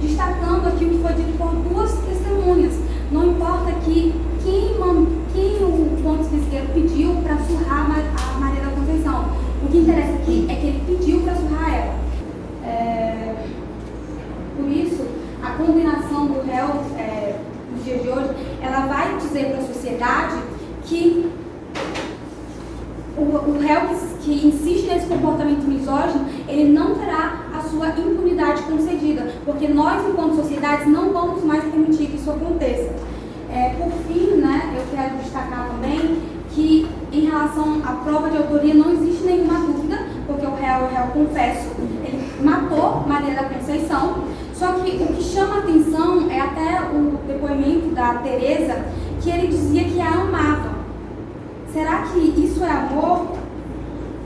destacando aqui o que foi dito por duas testemunhas. Não importa que quem o Pontes Visgueiro pediu para surrar a Maria da Conceição. O que interessa aqui é que ele pediu para surrar ela. Por isso, a condenação do réu nos dias de hoje, ela vai dizer para a sociedade que o réu que insiste nesse comportamento misógino, ele não terá a sua impunidade concedida, porque nós, enquanto sociedade, não vamos mais permitir que isso aconteça. Por fim, né, eu quero destacar também que, em relação à prova de autoria, não existe nenhuma dúvida, porque o réu confesso, ele matou Maria da Conceição, só que o que chama a atenção é até o depoimento da Tereza, que ele dizia que a amava. Será que isso é amor?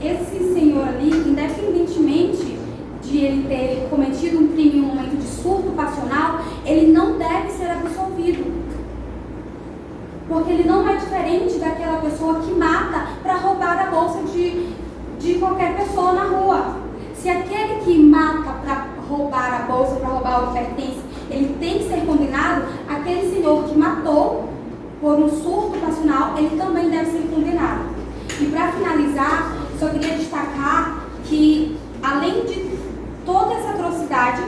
Esse senhor ali, independentemente de ele ter cometido um crime em um momento de surto passional, ele não deve ser absolvido. Porque ele não é diferente daquela pessoa que mata para roubar a bolsa de qualquer pessoa na rua. Se aquele que mata para roubar a bolsa, para roubar o pertence, ele tem que ser condenado, aquele senhor que matou por um surto passional, ele também deve ser condenado. E para finalizar, só queria destacar que, além de toda essa atrocidade,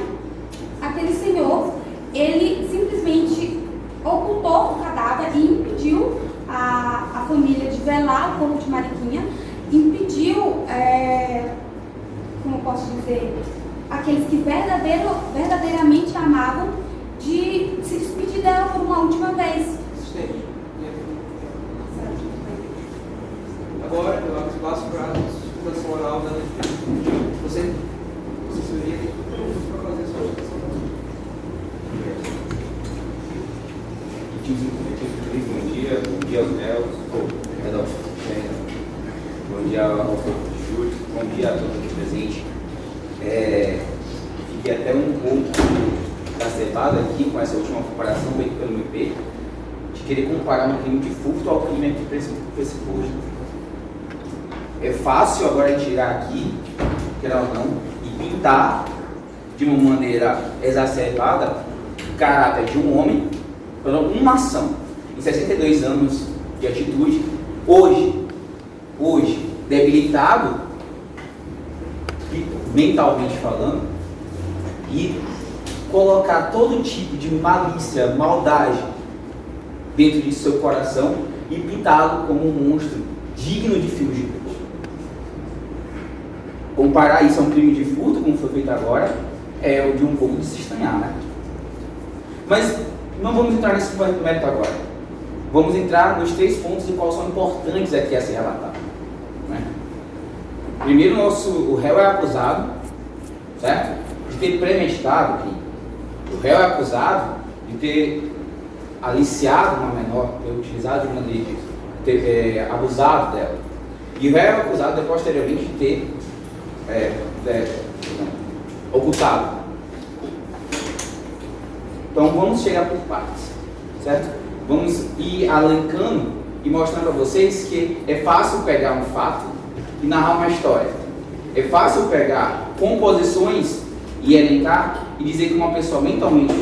aquele senhor, ele simplesmente ocultou o cadáver e impediu a família de velar o corpo de Mariquinha, impediu, como eu posso dizer, aqueles que verdadeiramente amavam, de se despedir dela por uma última vez. Agora eu abro espaço para a sustentação oral da defesa. Você seria para fazer a sua sustentação oral. Bom dia aos réus, bom dia ao corpo de júri, bom dia a todos aqui presentes. Fiquei até um pouco exacerbado aqui com essa última comparação feita pelo MP, de querer comparar um crime de furto ao crime aqui pressuposto. É fácil agora tirar aqui, quer ou não, e pintar de uma maneira exacerbada o caráter de um homem por uma ação. Em 62 anos de atitude, hoje debilitado, mentalmente falando, e colocar todo tipo de malícia, maldade dentro de seu coração e pintá-lo como um monstro digno de filme de Deus. Comparar isso a um crime de furto, como foi feito agora, é o de um pouco de se estranhar, né? Mas não vamos entrar nesse mérito agora. Vamos entrar nos 3 pontos de qual são importantes aqui a ser relatado, né? Primeiro, o réu é acusado, certo? De ter premeditado o crime. O réu é acusado de ter aliciado uma menor, ter utilizado de maneira de ter abusado dela. E o réu é acusado de posteriormente de ter ocultado. Então vamos chegar por partes, certo? Vamos ir alencando e mostrando a vocês que é fácil pegar um fato e narrar uma história. É fácil pegar composições e elencar e dizer que uma pessoa mentalmente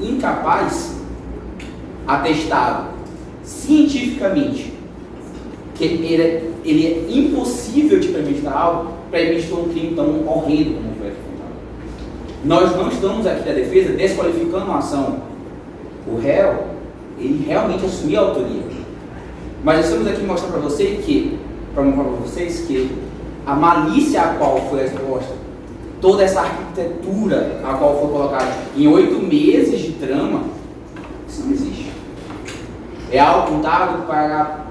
incapaz, atestado cientificamente, que ele é impossível de premeditar algo, premeditou um crime tão horrendo como foi apontado. Nós não estamos aqui da defesa desqualificando a ação. O réu, ele realmente assumiu a autoria. Mas estamos aqui mostrando para vocês que a malícia a qual foi exposta, toda essa arquitetura a qual foi colocada em 8 meses de trama, isso não existe. É algo montado para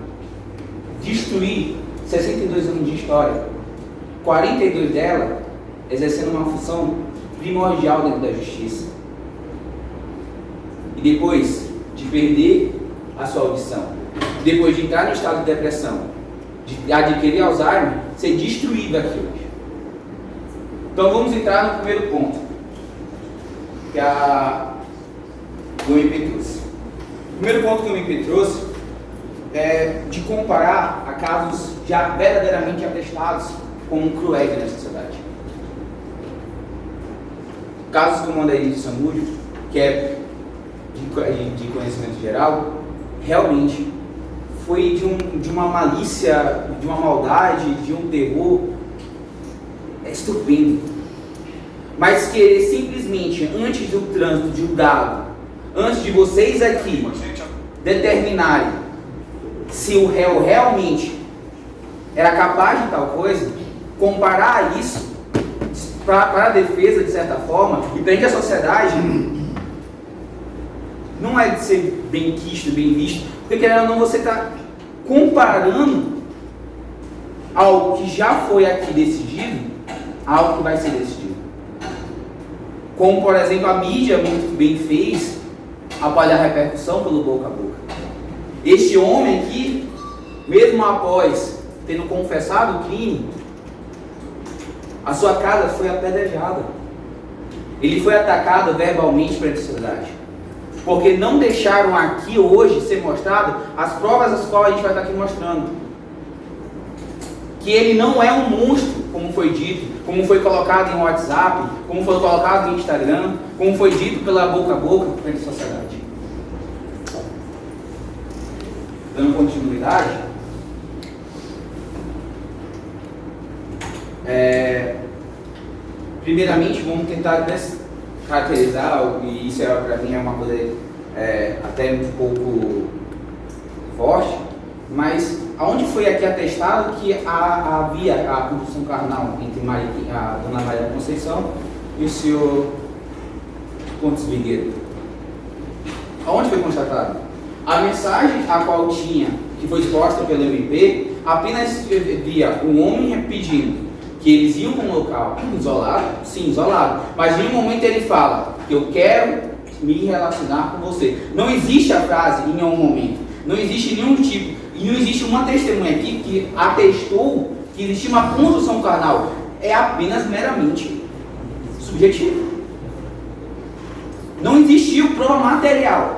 destruir 62 anos de história, 42 dela exercendo uma função primordial dentro da justiça. E depois de perder a sua audição, depois de entrar no estado de depressão, de adquirir Alzheimer, ser destruído aqui hoje. Então vamos entrar no primeiro ponto, que o MP trouxe. O primeiro ponto que o MP trouxe é de comparar a casos já verdadeiramente atestados como cruéis na sociedade. Casos como o da Edith Samúdio, que é de conhecimento geral, realmente foi de uma malícia, de uma maldade, de um terror estupendo. Mas querer simplesmente, antes do trânsito julgado, antes de vocês aqui determinarem se o réu realmente era capaz de tal coisa, comparar isso para a defesa, de certa forma, e perante a sociedade, não é de ser bem quisto, bem visto, porque querendo ou não, você está comparando algo que já foi aqui decidido a algo que vai ser decidido. Como, por exemplo, a mídia muito bem fez após a repercussão pelo boca a boca. Este homem aqui, mesmo após tendo confessado o crime, a sua casa foi apedrejada. Ele foi atacado verbalmente pela sociedade. Porque não deixaram aqui hoje ser mostrado as provas das quais a gente vai estar aqui mostrando. Que ele não é um monstro, como foi dito, como foi colocado em WhatsApp, como foi colocado no Instagram, como foi dito pela boca a boca pela sociedade. Dando continuidade, primeiramente vamos tentar caracterizar, e isso para mim é uma coisa até um pouco forte, mas aonde foi aqui atestado que havia a condução carnal entre a dona Maria da Conceição e o senhor Pontes Vigueiro? Aonde foi constatado? A mensagem a qual tinha, que foi exposta pelo MP, apenas via um homem pedindo que eles iam para um local isolado, sim, isolado, mas em um momento ele fala que eu quero me relacionar com você. Não existe a frase em nenhum momento, não existe nenhum tipo, e não existe uma testemunha aqui que atestou que existia uma condução carnal. É apenas meramente subjetivo. Não existiu prova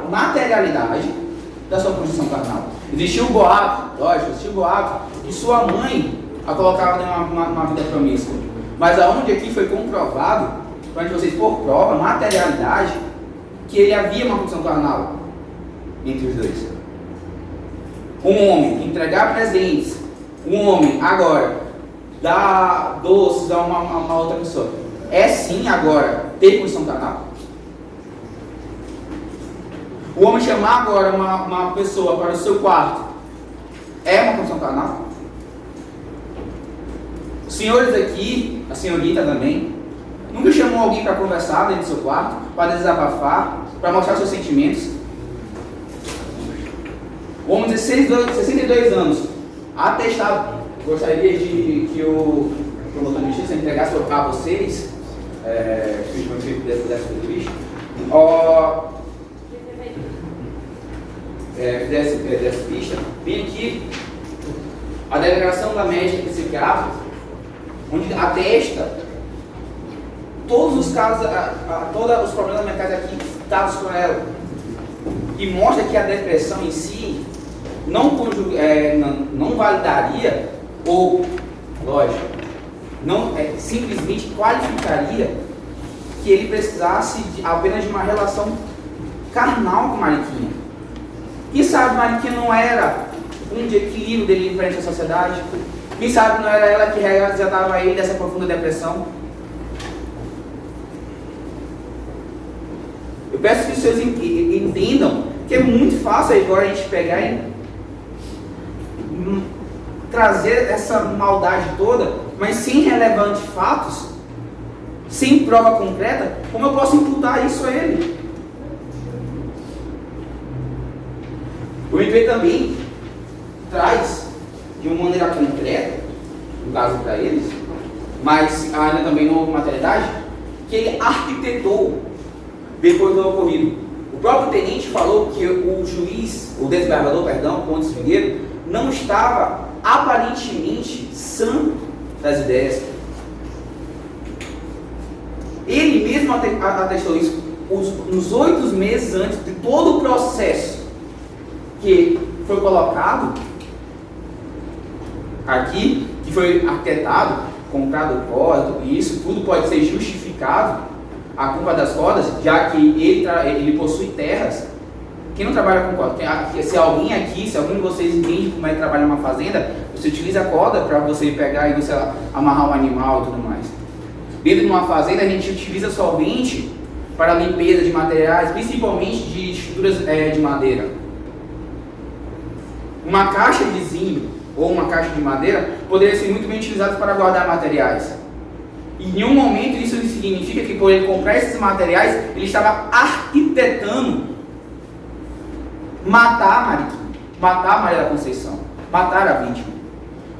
materialidade da sua condição carnal. Existiu o boato, lógico, existiu o boato que sua mãe a colocava em uma vida promíscua. Mas aonde aqui foi comprovado, para vocês por prova, materialidade, que ele havia uma condição carnal entre os dois. Um homem entregar presentes, um homem agora dar doces a uma outra pessoa, é sim agora ter condição carnal? O homem chamar agora uma pessoa para o seu quarto é uma condição carnal? Os senhores aqui, a senhorita também, nunca chamou alguém para conversar dentro do seu quarto, para desabafar, para mostrar seus sentimentos? O homem de 62 anos, atestado, gostaria de que o promotor de justiça entregasse a vocês, se você pudesse fazer isso, dessa pista, vem aqui a declaração da médica psiquiatra, onde atesta todos os casos, todos os problemas mentais aqui citados por ela, e mostra que a depressão em si não validaria, ou, lógico, não simplesmente qualificaria que ele precisasse apenas de uma relação carnal com Mariquinha. Quem sabe Mariquinha não era um de equilíbrio dele frente à sociedade? Quem sabe não era ela que resgatava ele dessa profunda depressão? Eu peço que os senhores entendam que é muito fácil agora a gente pegar e trazer essa maldade toda, mas sem relevantes fatos, sem prova concreta. Como eu posso imputar isso a ele? O MP também traz de uma maneira concreta, no caso para eles, mas ainda também não houve materialidade, que ele arquitetou depois do ocorrido. O próprio tenente falou que o juiz, o desembargador, perdão, Pontes Figueiredo, não estava aparentemente sã das ideias. Ele mesmo atestou isso nos 8 meses antes de todo o processo que foi colocado aqui, que foi arquitetado, comprado o código, e isso tudo pode ser justificado, a culpa das cordas, já que ele possui terras. Quem não trabalha com corda? Se alguém aqui, se algum de vocês entende como é que trabalha uma fazenda, você utiliza a corda para você pegar e você amarrar um animal e tudo mais. Dentro de uma fazenda a gente utiliza solvente para limpeza de materiais, principalmente de estruturas de madeira. Uma caixa de zinco ou uma caixa de madeira poderia ser muito bem utilizada para guardar materiais. Em nenhum momento isso significa que por ele comprar esses materiais, ele estava arquitetando matar a Maria da Conceição, matar a vítima.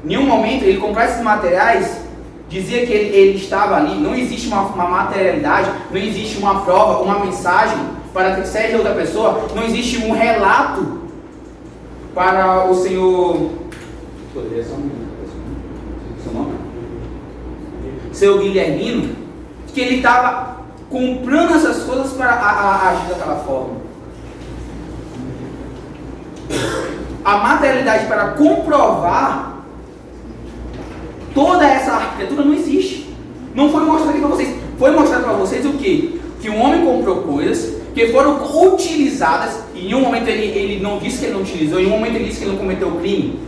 Em nenhum momento ele comprar esses materiais dizia que ele estava ali. Não existe uma materialidade, não existe uma prova, uma mensagem para que seja outra pessoa, não existe um relato para o senhor... Poderia ser seu nome? Seu Guilhermino, que ele estava comprando essas coisas para agir daquela forma. A materialidade para comprovar toda essa arquitetura não existe. Não foi mostrado aqui para vocês. Foi mostrado para vocês o quê? Que um homem comprou coisas que foram utilizadas, e em um momento ele não disse que ele não utilizou, em um momento ele disse que ele não cometeu crime.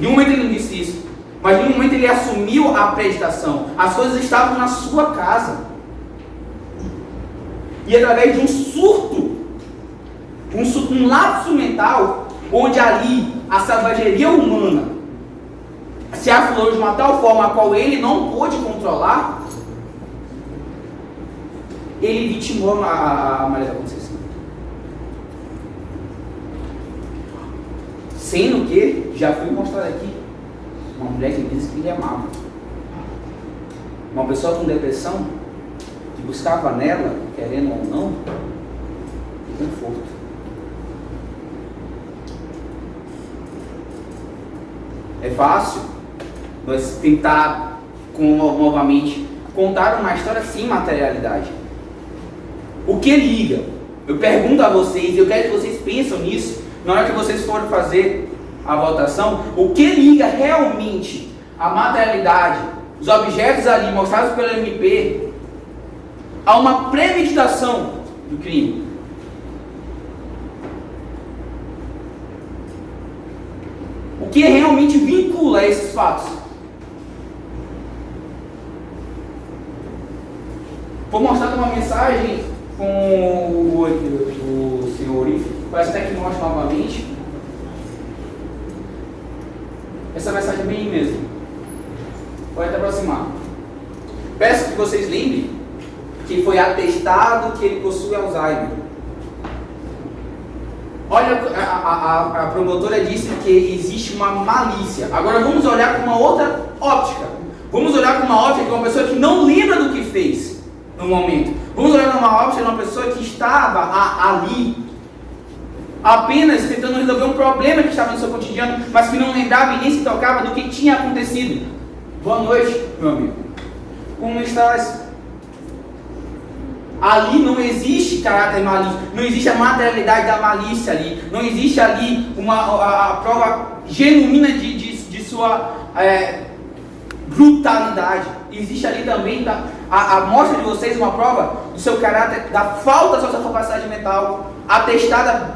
Em um momento ele não disse isso, mas em um momento ele assumiu a prestação. As coisas estavam na sua casa. E através de um surto, um lapso mental, onde ali a selvageria humana se aflorou de uma tal forma a qual ele não pôde controlar, ele vitimou a Maria da Conceição. Sendo que, já foi mostrado aqui, uma mulher que disse que ele amava. Uma pessoa com depressão, que buscava nela, querendo ou não, conforto. É fácil nós tentar, novamente, contar uma história sem materialidade. O que liga? Eu pergunto a vocês, eu quero que vocês pensem nisso, na hora que vocês forem fazer a votação, o que liga realmente a materialidade, os objetos ali mostrados pelo MP, a uma premeditação do crime? O que realmente vincula esses fatos? Vou mostrar uma mensagem com o senhor Uri. Parece até que mostra novamente. Essa mensagem é bem mesmo. Pode até aproximar. Peço que vocês lembrem que foi atestado que ele possui Alzheimer. Olha, a promotora disse que existe uma malícia. Agora vamos olhar com uma outra óptica. Vamos olhar com uma óptica de uma pessoa que não lembra do que fez no momento. Vamos olhar com uma óptica de uma pessoa que estava ali apenas tentando resolver um problema que estava no seu cotidiano, mas que não lembrava e nem se tocava do que tinha acontecido. Boa noite, meu amigo. Como estás? Ali não existe caráter maligno, não existe a materialidade da malícia ali, não existe ali a prova genuína de sua brutalidade. Existe ali também mostra de vocês uma prova do seu caráter, da falta da sua capacidade mental, atestada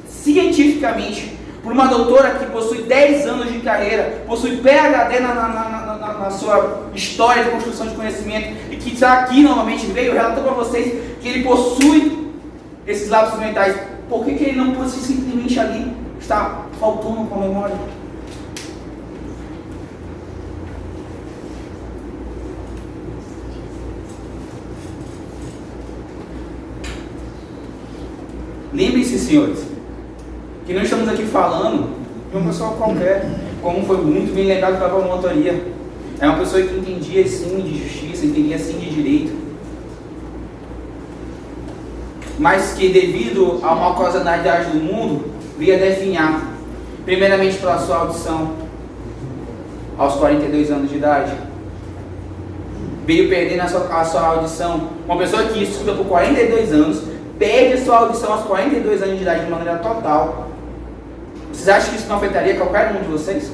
cientificamente por uma doutora que possui 10 anos de carreira, possui PhD na sua história de construção de conhecimento, e que está aqui novamente, veio relatou para vocês que ele possui esses lapsos mentais. Por que ele não pode simplesmente ali estar faltando com a memória? Lembrem-se, senhores, que não estamos aqui falando de uma pessoa qualquer, como foi muito bem lembrado pela promotoria. É uma pessoa que entendia sim de justiça, entendia sim de direito, mas que devido a uma causalidade do mundo, via definhar, primeiramente pela sua audição, aos 42 anos de idade, veio perdendo a sua audição. Uma pessoa que estuda por 42 anos, perde sua audição aos 42 anos de idade de maneira total. Vocês acham que isso não afetaria qualquer um de vocês?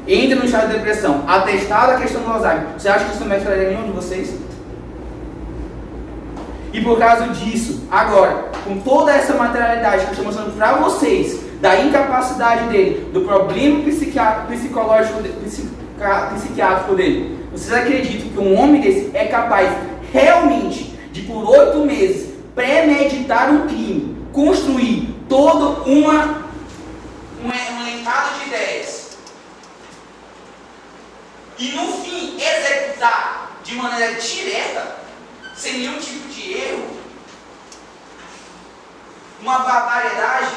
Entra no estado de depressão, atestado a questão do Alzheimer. Você acha que isso não afetaria nenhum de vocês? E por causa disso, agora, com toda essa materialidade que eu estou mostrando para vocês, da incapacidade dele, do problema psicológico, psiquiátrico dele, vocês acreditam que um homem desse é capaz realmente de, por 8 meses, premeditar um crime, construir todo um elencado de ideias e no fim executar de maneira direta, sem nenhum tipo de erro, uma barbaridade?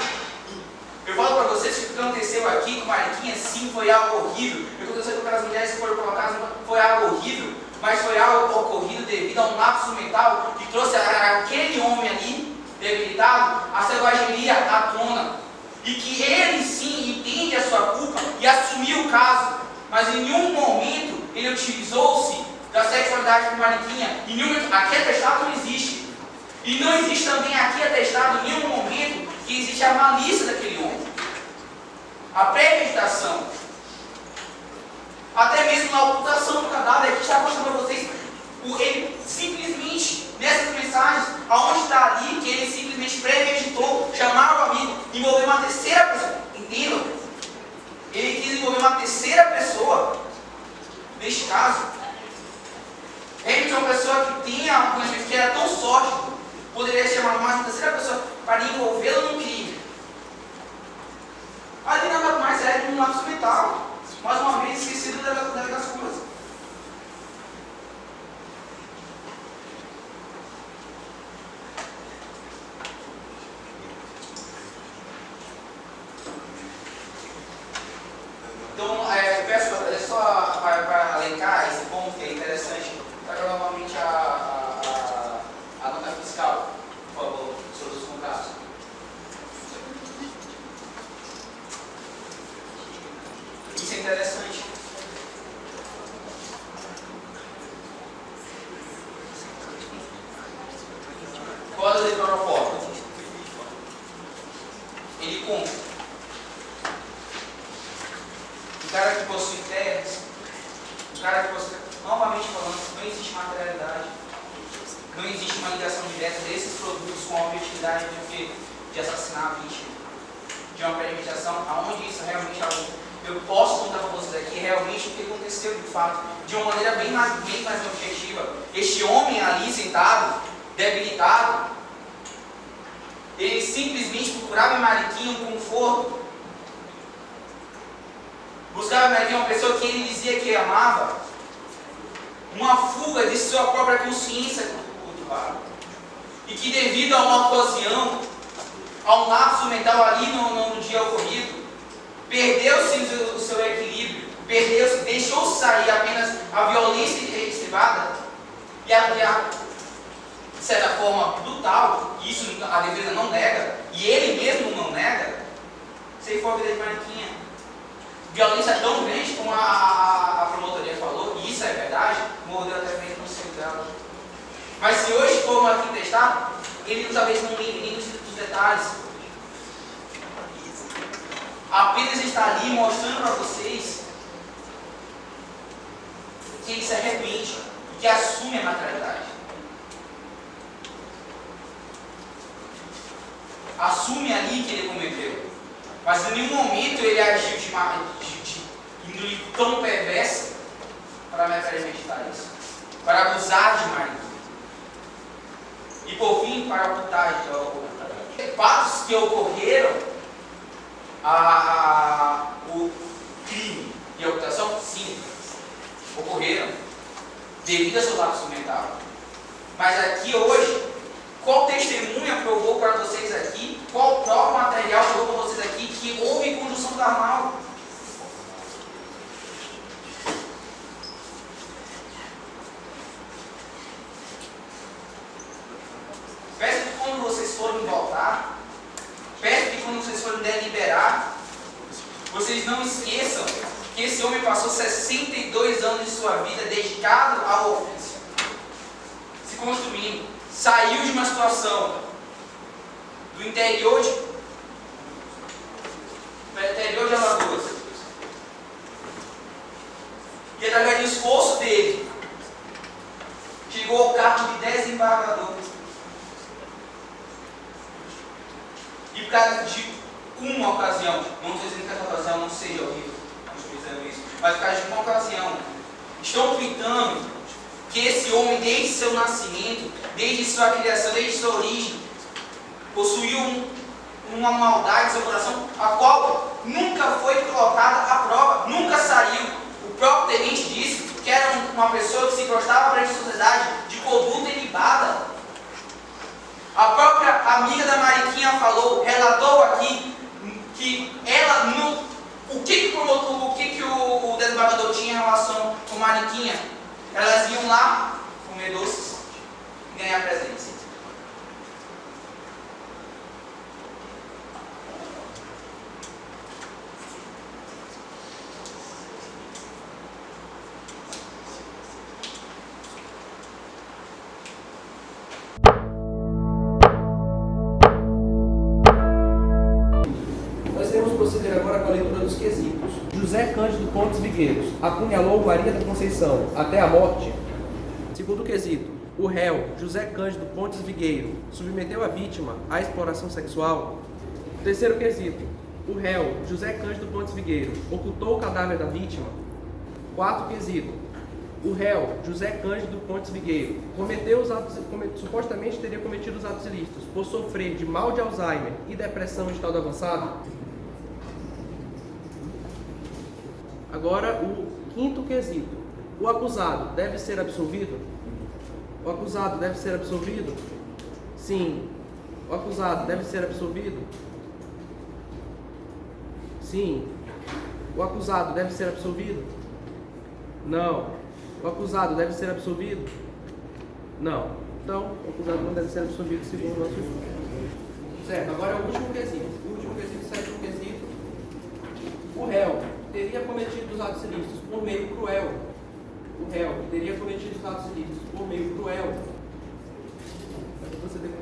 Eu falo para vocês que o que aconteceu aqui com Mariquinha, sim, foi algo horrível. O que aconteceu com aquelas mulheres que foram colocadas foi algo horrível, mas foi algo ocorrido devido a um lapso mental que trouxe aquele homem ali, debilitado, a selvageria à tona. E que ele sim entende a sua culpa e assumiu o caso, mas em nenhum momento ele utilizou-se da sexualidade com Mariquinha. Em nenhum momento, aqui atestado não existe. E não existe também aqui atestado em nenhum momento que existe a malícia daquele homem. A premeditação. Até mesmo na ocultação do cadáver, aqui está mostrando para vocês, ele simplesmente, nessas mensagens, aonde está ali, que ele simplesmente premeditou, chamar o amigo, envolver uma terceira pessoa. Entendam? Ele quis envolver uma terceira pessoa, neste caso. Ele é uma pessoa que tinha um conhecimento que era tão sólido, poderia chamar uma terceira pessoa para envolvê-lo num crime. Ali nada mais é de um lapso mental. Mais uma vez, esquecido das coisas. Então, peço só para alencar esse ponto que é interessante, traga novamente a nota fiscal, por favor, sobre os contratos. Isso é interessante. Código de protocolo. Ele conta. O cara que possui terras, o cara que possui, novamente falando, não existe materialidade, não existe uma ligação direta desses produtos com a objetividade de assassinar a vítima, de uma premeditação, aonde isso realmente é algo. Eu posso contar para vocês aqui realmente o que aconteceu de fato, de uma maneira bem mais objetiva. Este homem ali sentado, debilitado, ele simplesmente procurava em Mariquinha um conforto. Buscava em Mariquinha uma pessoa que ele dizia que amava, uma fuga de sua própria consciência cultuada. E que devido a uma ocasião, a um lapso mental ali no dia ocorrido, perdeu-se o seu equilíbrio, perdeu-se, deixou sair apenas a violência estribada e a de certa forma brutal, e isso a defesa não nega, e ele mesmo não nega, se for a vida de Mariquinha. Violência tão grande como a promotoria falou, e isso é verdade, mordeu até mesmo no seio dela. Mas se hoje formos aqui testar, ele talvez não lembre nem dos detalhes. Apenas está ali mostrando para vocês que ele se arrepende, que assume a materialidade. Assume ali que ele cometeu. Mas em nenhum momento ele agiu de índole tão perversa para premeditar isso, para abusar de Maria. E por fim, para ocultar fatos que ocorreram, o crime e a ocultação, sim, ocorreram devido a seu lapso mental. Mas aqui hoje, qual testemunha provou para vocês aqui, qual prova material provou para vocês aqui que houve conjunção carnal? Peço que quando vocês forem votar, peço que quando vocês forem deliberar, vocês não esqueçam que esse homem passou 62 anos de sua vida dedicado ao ofício, se construindo, saiu de uma situação do interior de Alagoas, e através do esforço dele, chegou ao cargo de desembargador. E por causa de uma ocasião, não estou dizendo que essa ocasião não seja horrível, não estou dizendo isso, mas por causa de uma ocasião, estão gritando que esse homem, desde seu nascimento, desde sua criação, desde sua origem, possuiu uma maldade em seu coração, a qual nunca foi colocada à prova, nunca saiu. O próprio tenente disse que era uma pessoa que se gostava perante a sociedade, de conduta ilibada. A própria amiga da Mariquinha falou, relatou aqui, que ela o que o desembargador tinha em relação com Mariquinha? Elas iam lá comer doces e ganhar presentes. Nós iremos proceder agora com a leitura dos quesitos. José Cândido Pontes Vigueiros apunhalou Maria da Conceição até a morte. Segundo quesito, o réu, José Cândido Pontes Vigueiro, submeteu a vítima à exploração sexual. Terceiro quesito, o réu, José Cândido Pontes Vigueiro, ocultou o cadáver da vítima. Quarto quesito, o réu, José Cândido Pontes Vigueiro, supostamente teria cometido os atos ilícitos por sofrer de mal de Alzheimer e depressão em estado avançado. Agora, o quinto quesito. O acusado deve ser absolvido? O acusado deve ser absolvido? Sim. O acusado deve ser absolvido? Sim. O acusado deve ser absolvido? Não. O acusado deve ser absolvido? Não. Então, o acusado não deve ser absolvido segundo o nosso estudo. Certo, agora é o último quesito. O último quesito, sétimo quesito. O réu teria cometido os atos ilícitos por meio cruel. O réu teria cometido os atos ilícitos por meio cruel. Você deve...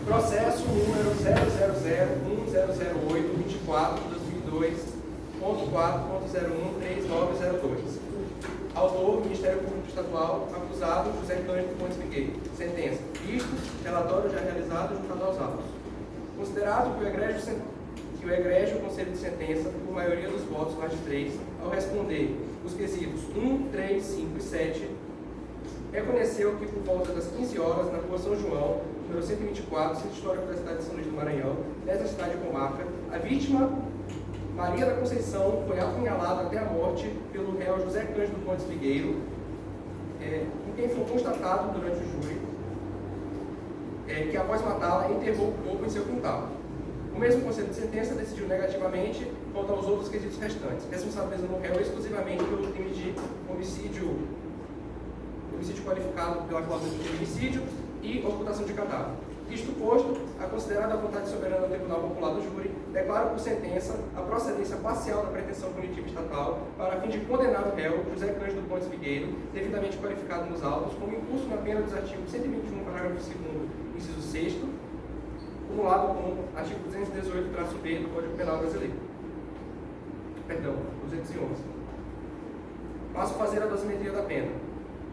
Processo número 0001024/2002.4.013902. Autor, Ministério Público Estadual, acusado, José Cândido Pontes Vigueiro. Sentença. Vistos, relatório já realizado juntado aos autos. Considerado que o egrégio Conselho de Sentença, por maioria dos votos mais de 3, ao responder os quesitos 1, 3, 5 e 7, reconheceu que por volta das 15 horas, na rua São João, número 124, Centro Histórico da cidade de São Luís do Maranhão, dessa cidade e comarca, a vítima, Maria da Conceição, foi apunhalada até a morte pelo réu José Cândido Pontes Vigueiro, com quem foi constatado durante o júri que após matá-la enterrou o corpo em seu quintal. O mesmo Conselho de Sentença decidiu negativamente quanto aos outros quesitos restantes, responsabilizando o réu exclusivamente pelo crime de homicídio qualificado pela cláusula de feminicídio e ocultação de cadáver. Isto posto, a considerada a vontade soberana do Tribunal Popular do Júri, declara por sentença a procedência parcial da pretensão punitiva estatal para fim de condenar o réu, José Cândido Pontes Vigueiro, devidamente qualificado nos autos, como incurso na pena dos artigos 121, parágrafo 2º, inciso 6º, cumulado com o artigo 218-B do Código Penal Brasileiro. Perdão, 211. Passo a fazer a dosimetria da pena.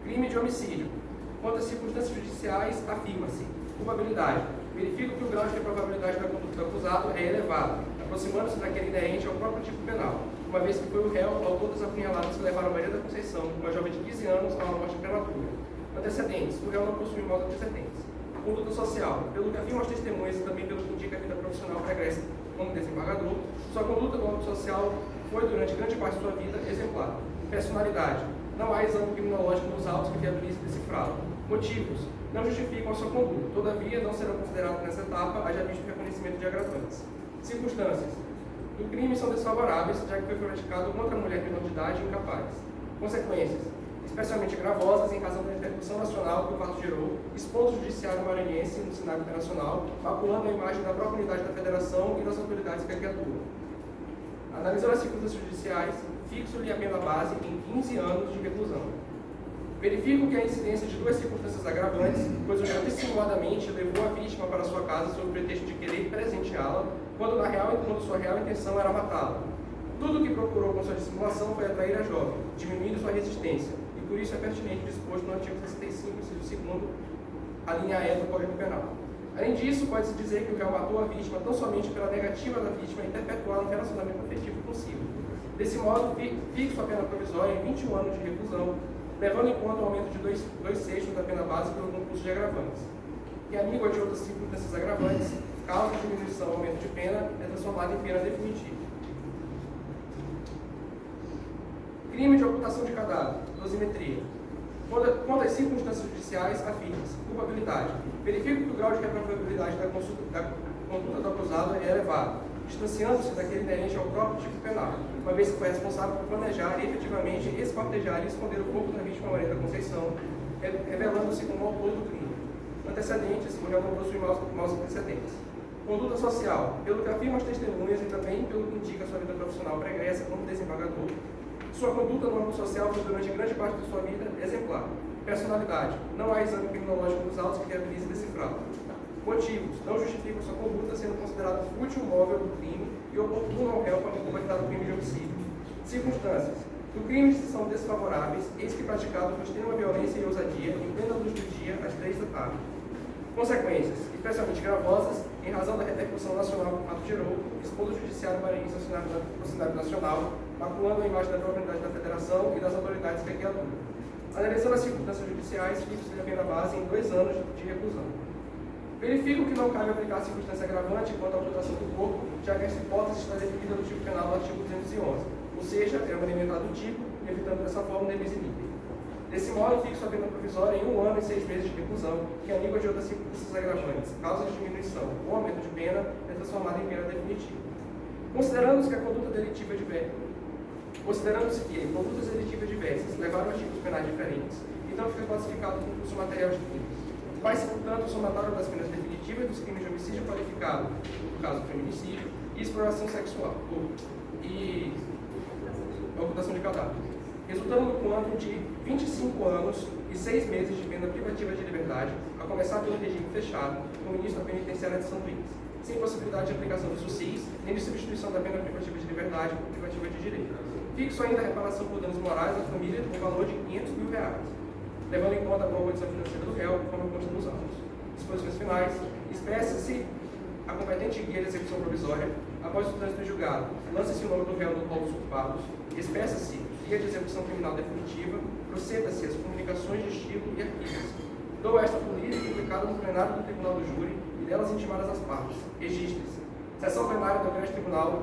Crime de homicídio. Quanto às circunstâncias judiciais, afirma-se. Culpabilidade. Verifico que o grau de probabilidade da conduta do acusado é elevado, aproximando-se daquele inerente ao próprio tipo penal, uma vez que foi o réu autor das apunhaladas que levaram Maria da Conceição, uma jovem de 15 anos, a uma morte prematura. Antecedentes. O réu não possui maus antecedentes. Conduta social. Pelo que afirmam as testemunhas e também pelo que indica a vida profissional pregressa como desembargador, sua conduta no âmbito social foi, durante grande parte de sua vida, exemplar. Personalidade. Não há exame criminológico nos autos que viabilize decifrá-lo. Motivos. Não justificam a sua conduta. Todavia, não serão considerados nessa etapa, haja visto o reconhecimento de agravantes. Circunstâncias. Do crime são desfavoráveis, já que foi praticado contra a mulher menor de idade e incapaz. Consequências. Especialmente gravosas em razão da repercussão nacional que o fato gerou, expondo o judiciário maranhense no cenário internacional, maculando a imagem da própria unidade da federação e das autoridades que aqui atuam. Analisando as circunstâncias judiciais, fixo-lhe a pena base em 15 anos de reclusão. Verifico que a incidência de duas circunstâncias agravantes, pois o réu dissimuladamente levou a vítima para sua casa sob o pretexto de querer presenteá-la, quando sua real intenção era matá-la. Tudo o que procurou com sua dissimulação foi atrair a jovem, diminuindo sua resistência, e por isso é pertinente disposto no artigo 65, inciso 2º, a linha E do Código Penal. Além disso, pode-se dizer que o réu matou a vítima tão somente pela negativa da vítima em perpetuar um relacionamento afetivo consigo. Desse modo, fixo a pena provisória em 21 anos de reclusão, levando em conta o aumento de 2/6 da pena base pelo concurso de agravantes. E amigo de outras circunstâncias agravantes, causa de diminuição ou aumento de pena, é transformado em pena definitiva. Crime de ocultação de cadáver, dosimetria. Quanto às circunstâncias judiciais, afirma-se. Culpabilidade. Verifico que o grau de reprovabilidade da conduta do acusado é elevado, distanciando-se daquele inerente ao próprio tipo penal, uma vez que foi responsável por planejar e efetivamente esquartejar e esconder o corpo da vítima Maria da Conceição, revelando-se como autor do crime. Antecedentes, o réu não possui maus antecedentes. Conduta social. Pelo que afirmam as testemunhas e também pelo que indica sua vida profissional pregressa como desembargador, sua conduta no âmbito social foi durante grande parte de sua vida exemplar. Personalidade. Não há exame criminológico nos autos que viabilize decifrá-lo. Motivos. Não justificam sua conduta sendo considerado fútil móvel do crime e oportuno ao réu para cometer o crime de homicídio. Circunstâncias. Do crime são desfavoráveis, eis que praticado com extrema violência e ousadia, em plena luz do dia, às 3 da tarde. Consequências, especialmente gravosas, em razão da repercussão nacional que o fato gerou, expondo o judiciário maranhense ao cenário nacional, maculando a imagem da própria unidade da federação e das autoridades que aqui atuam. Analisando as circunstâncias judiciais, fixo-lhe a pena base em 2 anos de reclusão. Verifico que não cabe aplicar a circunstância agravante quanto à ocultação do corpo, já que esta hipótese está definida no tipo penal do artigo 211, ou seja, é um elementar do tipo, evitando dessa forma o devis in idem. Desse modo, fixo a pena provisória em 1 ano e 6 meses de reclusão, que, amigo de outras circunstâncias agravantes, causa de diminuição ou aumento de pena, é transformada em pena definitiva. Considerando-se que condutas delitivas diversas levaram a tipos penais diferentes, então fica classificado como curso material de crimes. Faz-se, portanto, o somatório das penas definitivas dos crimes de homicídio qualificado, no caso do feminicídio, e exploração sexual, e ocultação de cadáver, resultando no quanto de 25 anos e 6 meses de pena privativa de liberdade, a começar pelo regime fechado, no início da penitenciária de São Luís, sem possibilidade de aplicação do SUSIS, nem de substituição da pena privativa de liberdade por privativa de direito. Fixo ainda a reparação por danos morais à família no valor de R$500 mil, levando em conta a boa condição financeira do réu, como consta nos autos. Disposições finais. Expressa-se a competente guia de execução provisória, após o trânsito julgado, lança-se o nome do réu no rol dos culpados, expressa-se guia de execução criminal definitiva, proceda-se as comunicações de estilo e arquivos. Dou esta por livre publicada no plenário do Tribunal do Júri e delas intimadas as partes. Registre-se. Sessão plenária do Egrégio Tribunal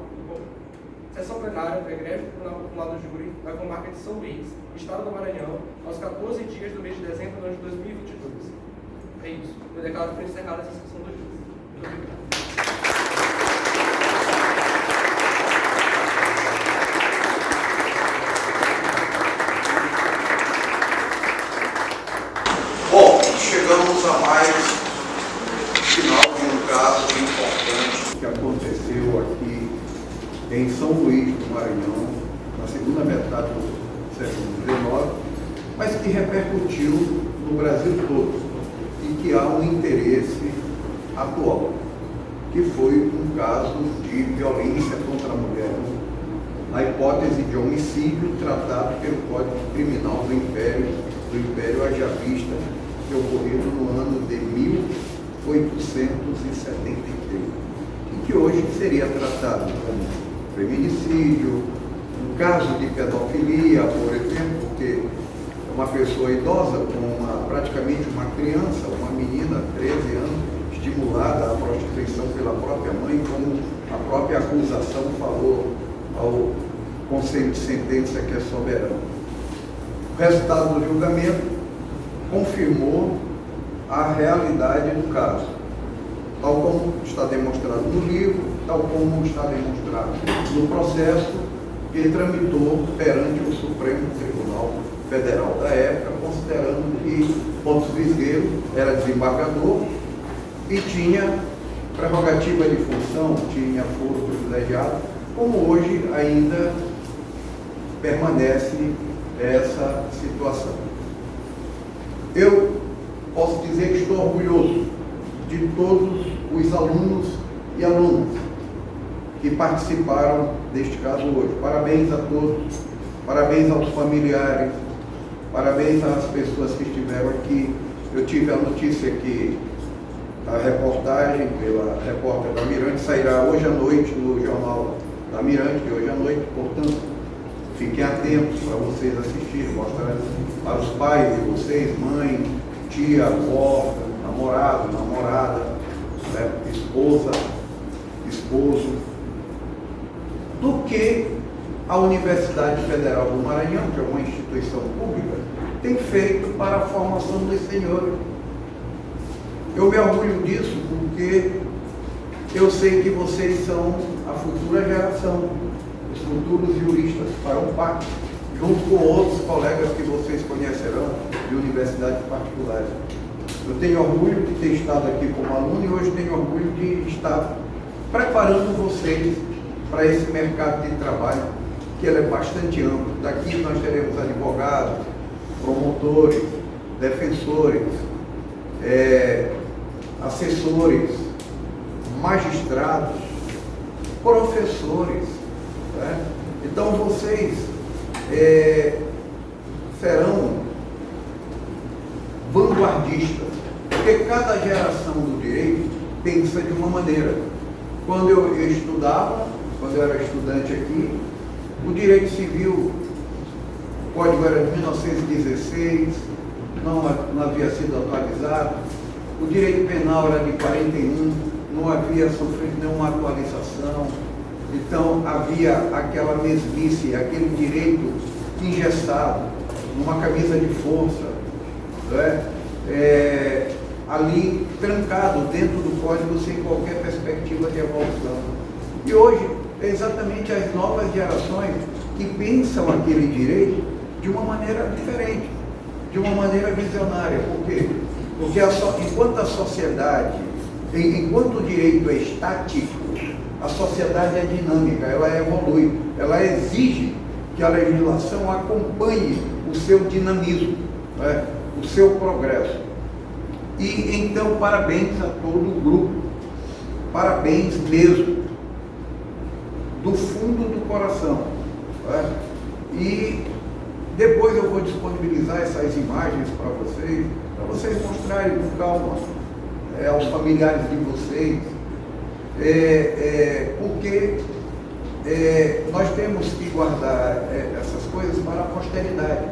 Popular do Júri da Comarca de São Luís, Estado do Maranhão, aos 14 dias do mês de dezembro do ano de 2022. É isso. Eu declaro por encerrada essa sessão do júri. Muito obrigado. Bom, chegamos a mais final de um caso importante que aconteceu aqui em São Luís do Maranhão, na segunda metade do século XIX, mas que repercutiu no Brasil todo e que há um interesse atual. que foi um caso de violência contra a mulher, na hipótese de homicídio tratado pelo Código Criminal do Império Haja Vista, que ocorrido no ano de 1873, e que hoje seria tratado como feminicídio, um caso de pedofilia, por exemplo, porque uma pessoa idosa com praticamente uma criança, uma menina de 13 anos, estimulada à prostituição pela própria mãe, como a própria acusação falou ao Conselho de Sentença, que é soberano. O resultado do julgamento confirmou a realidade do caso, tal como está demonstrado no livro, tal como está demonstrado no processo que ele tramitou perante o Supremo Tribunal Federal da época, considerando que Pontes Visgueiro era desembargador e tinha prerrogativa de função, tinha foro privilegiado, como hoje ainda permanece essa situação. Eu posso dizer que estou orgulhoso de todos os alunos e alunas que participaram deste caso hoje. Parabéns a todos, parabéns aos familiares, parabéns às pessoas que estiveram aqui. Eu tive a notícia que a reportagem pela repórter da Mirante sairá hoje à noite no jornal da Mirante, de hoje à noite, portanto, fiquem atentos para vocês assistirem, mostrar para os pais de vocês, mãe, tia, avó, namorado, namorada, né, esposa, esposo, do que a Universidade Federal do Maranhão, que é uma instituição pública, tem feito para a formação dos senhores. Eu me orgulho disso porque eu sei que vocês são a futura geração, os futuros juristas para o PAC, junto com outros colegas que vocês conhecerão de universidades particulares. Eu tenho orgulho de ter estado aqui como aluno e hoje tenho orgulho de estar preparando vocês para esse mercado de trabalho, que ele é bastante amplo. Daqui nós teremos advogados, promotores, defensores, assessores, magistrados, professores, né? Então vocês serão vanguardistas, porque cada geração do direito pensa de uma maneira. Quando eu estudava, quando eu era estudante aqui, o direito civil, o código era de 1916, não havia sido atualizado. O direito penal era de 41, não havia sofrido nenhuma atualização. Então havia aquela mesmice, aquele direito engessado, numa camisa de força, né? Ali trancado dentro do código sem qualquer perspectiva de evolução. E hoje é exatamente as novas gerações que pensam aquele direito de uma maneira diferente, de uma maneira visionária. Por quê? Porque enquanto a sociedade, enquanto o direito é estático, a sociedade é dinâmica, ela evolui, ela exige que a legislação acompanhe o seu dinamismo, né? O seu progresso. E então, parabéns a todo o grupo, parabéns mesmo, do fundo do coração, né? E depois eu vou disponibilizar essas imagens para vocês mostrarem com calma aos familiares de vocês, porque nós temos que guardar essas coisas para a posteridade,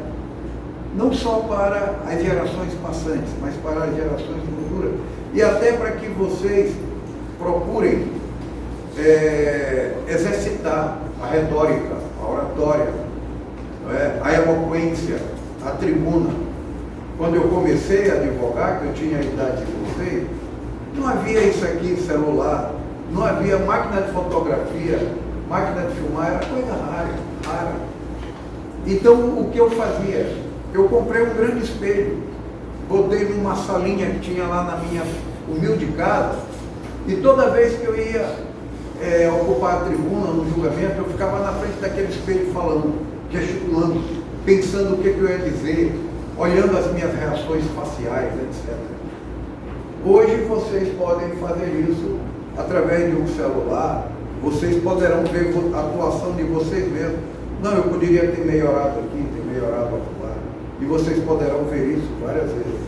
não só para as gerações passantes, mas para as gerações futuras, e até para que vocês procurem exercitar a retórica, a oratória, a eloquência, a tribuna. Quando eu comecei a advogar, que eu tinha a idade de vocês, não havia isso aqui, celular, não havia máquina de fotografia, máquina de filmar, era coisa rara. Então, o que eu fazia? Eu comprei um grande espelho, botei numa salinha que tinha lá na minha humilde casa, e toda vez que eu ia ocupar a tribuna no julgamento, eu ficava na frente daquele espelho falando, gesticulando, pensando o que eu ia dizer, olhando as minhas reações faciais, etc. Hoje vocês podem fazer isso através de um celular, vocês poderão ver a atuação de vocês mesmos. Não, eu poderia ter melhorado aqui, ter melhorado lá. E vocês poderão ver isso várias vezes.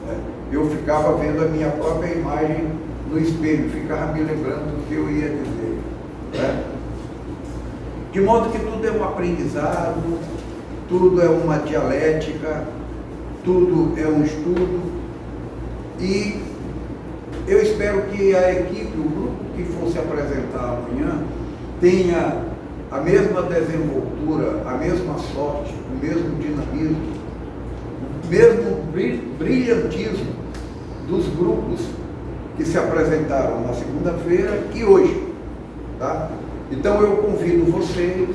Né? Eu ficava vendo a minha própria imagem no espelho, ficava me lembrando do que eu ia dizer. Né? De modo que tudo é um aprendizado, tudo é uma dialética, tudo é um estudo. E eu espero que a equipe, o grupo que for se apresentar amanhã, tenha a mesma desenvoltura, a mesma sorte, o mesmo dinamismo, o mesmo brilhantismo dos grupos que se apresentaram na segunda-feira e hoje. Tá? Então eu convido vocês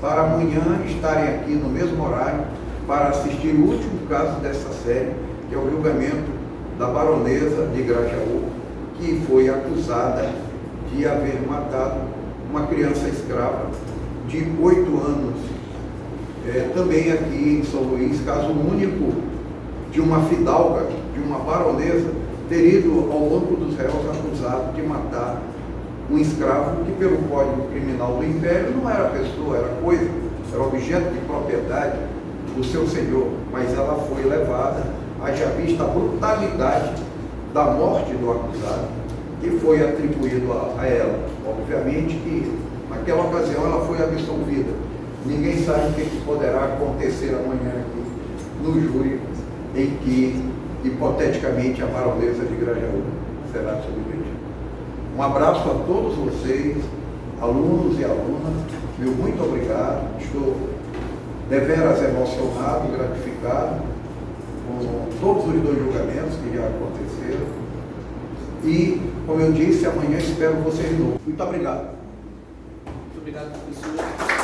para amanhã estarem aqui no mesmo horário para assistir o último caso dessa série, que é o julgamento da baronesa de Grajaú, que foi acusada de haver matado uma criança escrava de 8 anos. Também aqui em São Luís, caso único de uma fidalga, de uma baronesa, ter ido ao banco dos réus acusado de matar um escravo que, pelo Código Criminal do Império, não era pessoa, era coisa, era objeto de propriedade do seu senhor, mas ela foi levada, haja vista a brutalidade da morte do acusado, que foi atribuído a ela. Obviamente que, naquela ocasião, ela foi absolvida. Ninguém sabe o que poderá acontecer amanhã aqui no júri, em que, hipoteticamente, a baronesa de Grajaú será submetida. Um abraço a todos vocês, alunos e alunas, meu muito obrigado. Estou deveras emocionado, gratificado com todos os 2 julgamentos que já aconteceram. E, como eu disse, amanhã espero vocês de novo. Muito obrigado. Muito obrigado, professor.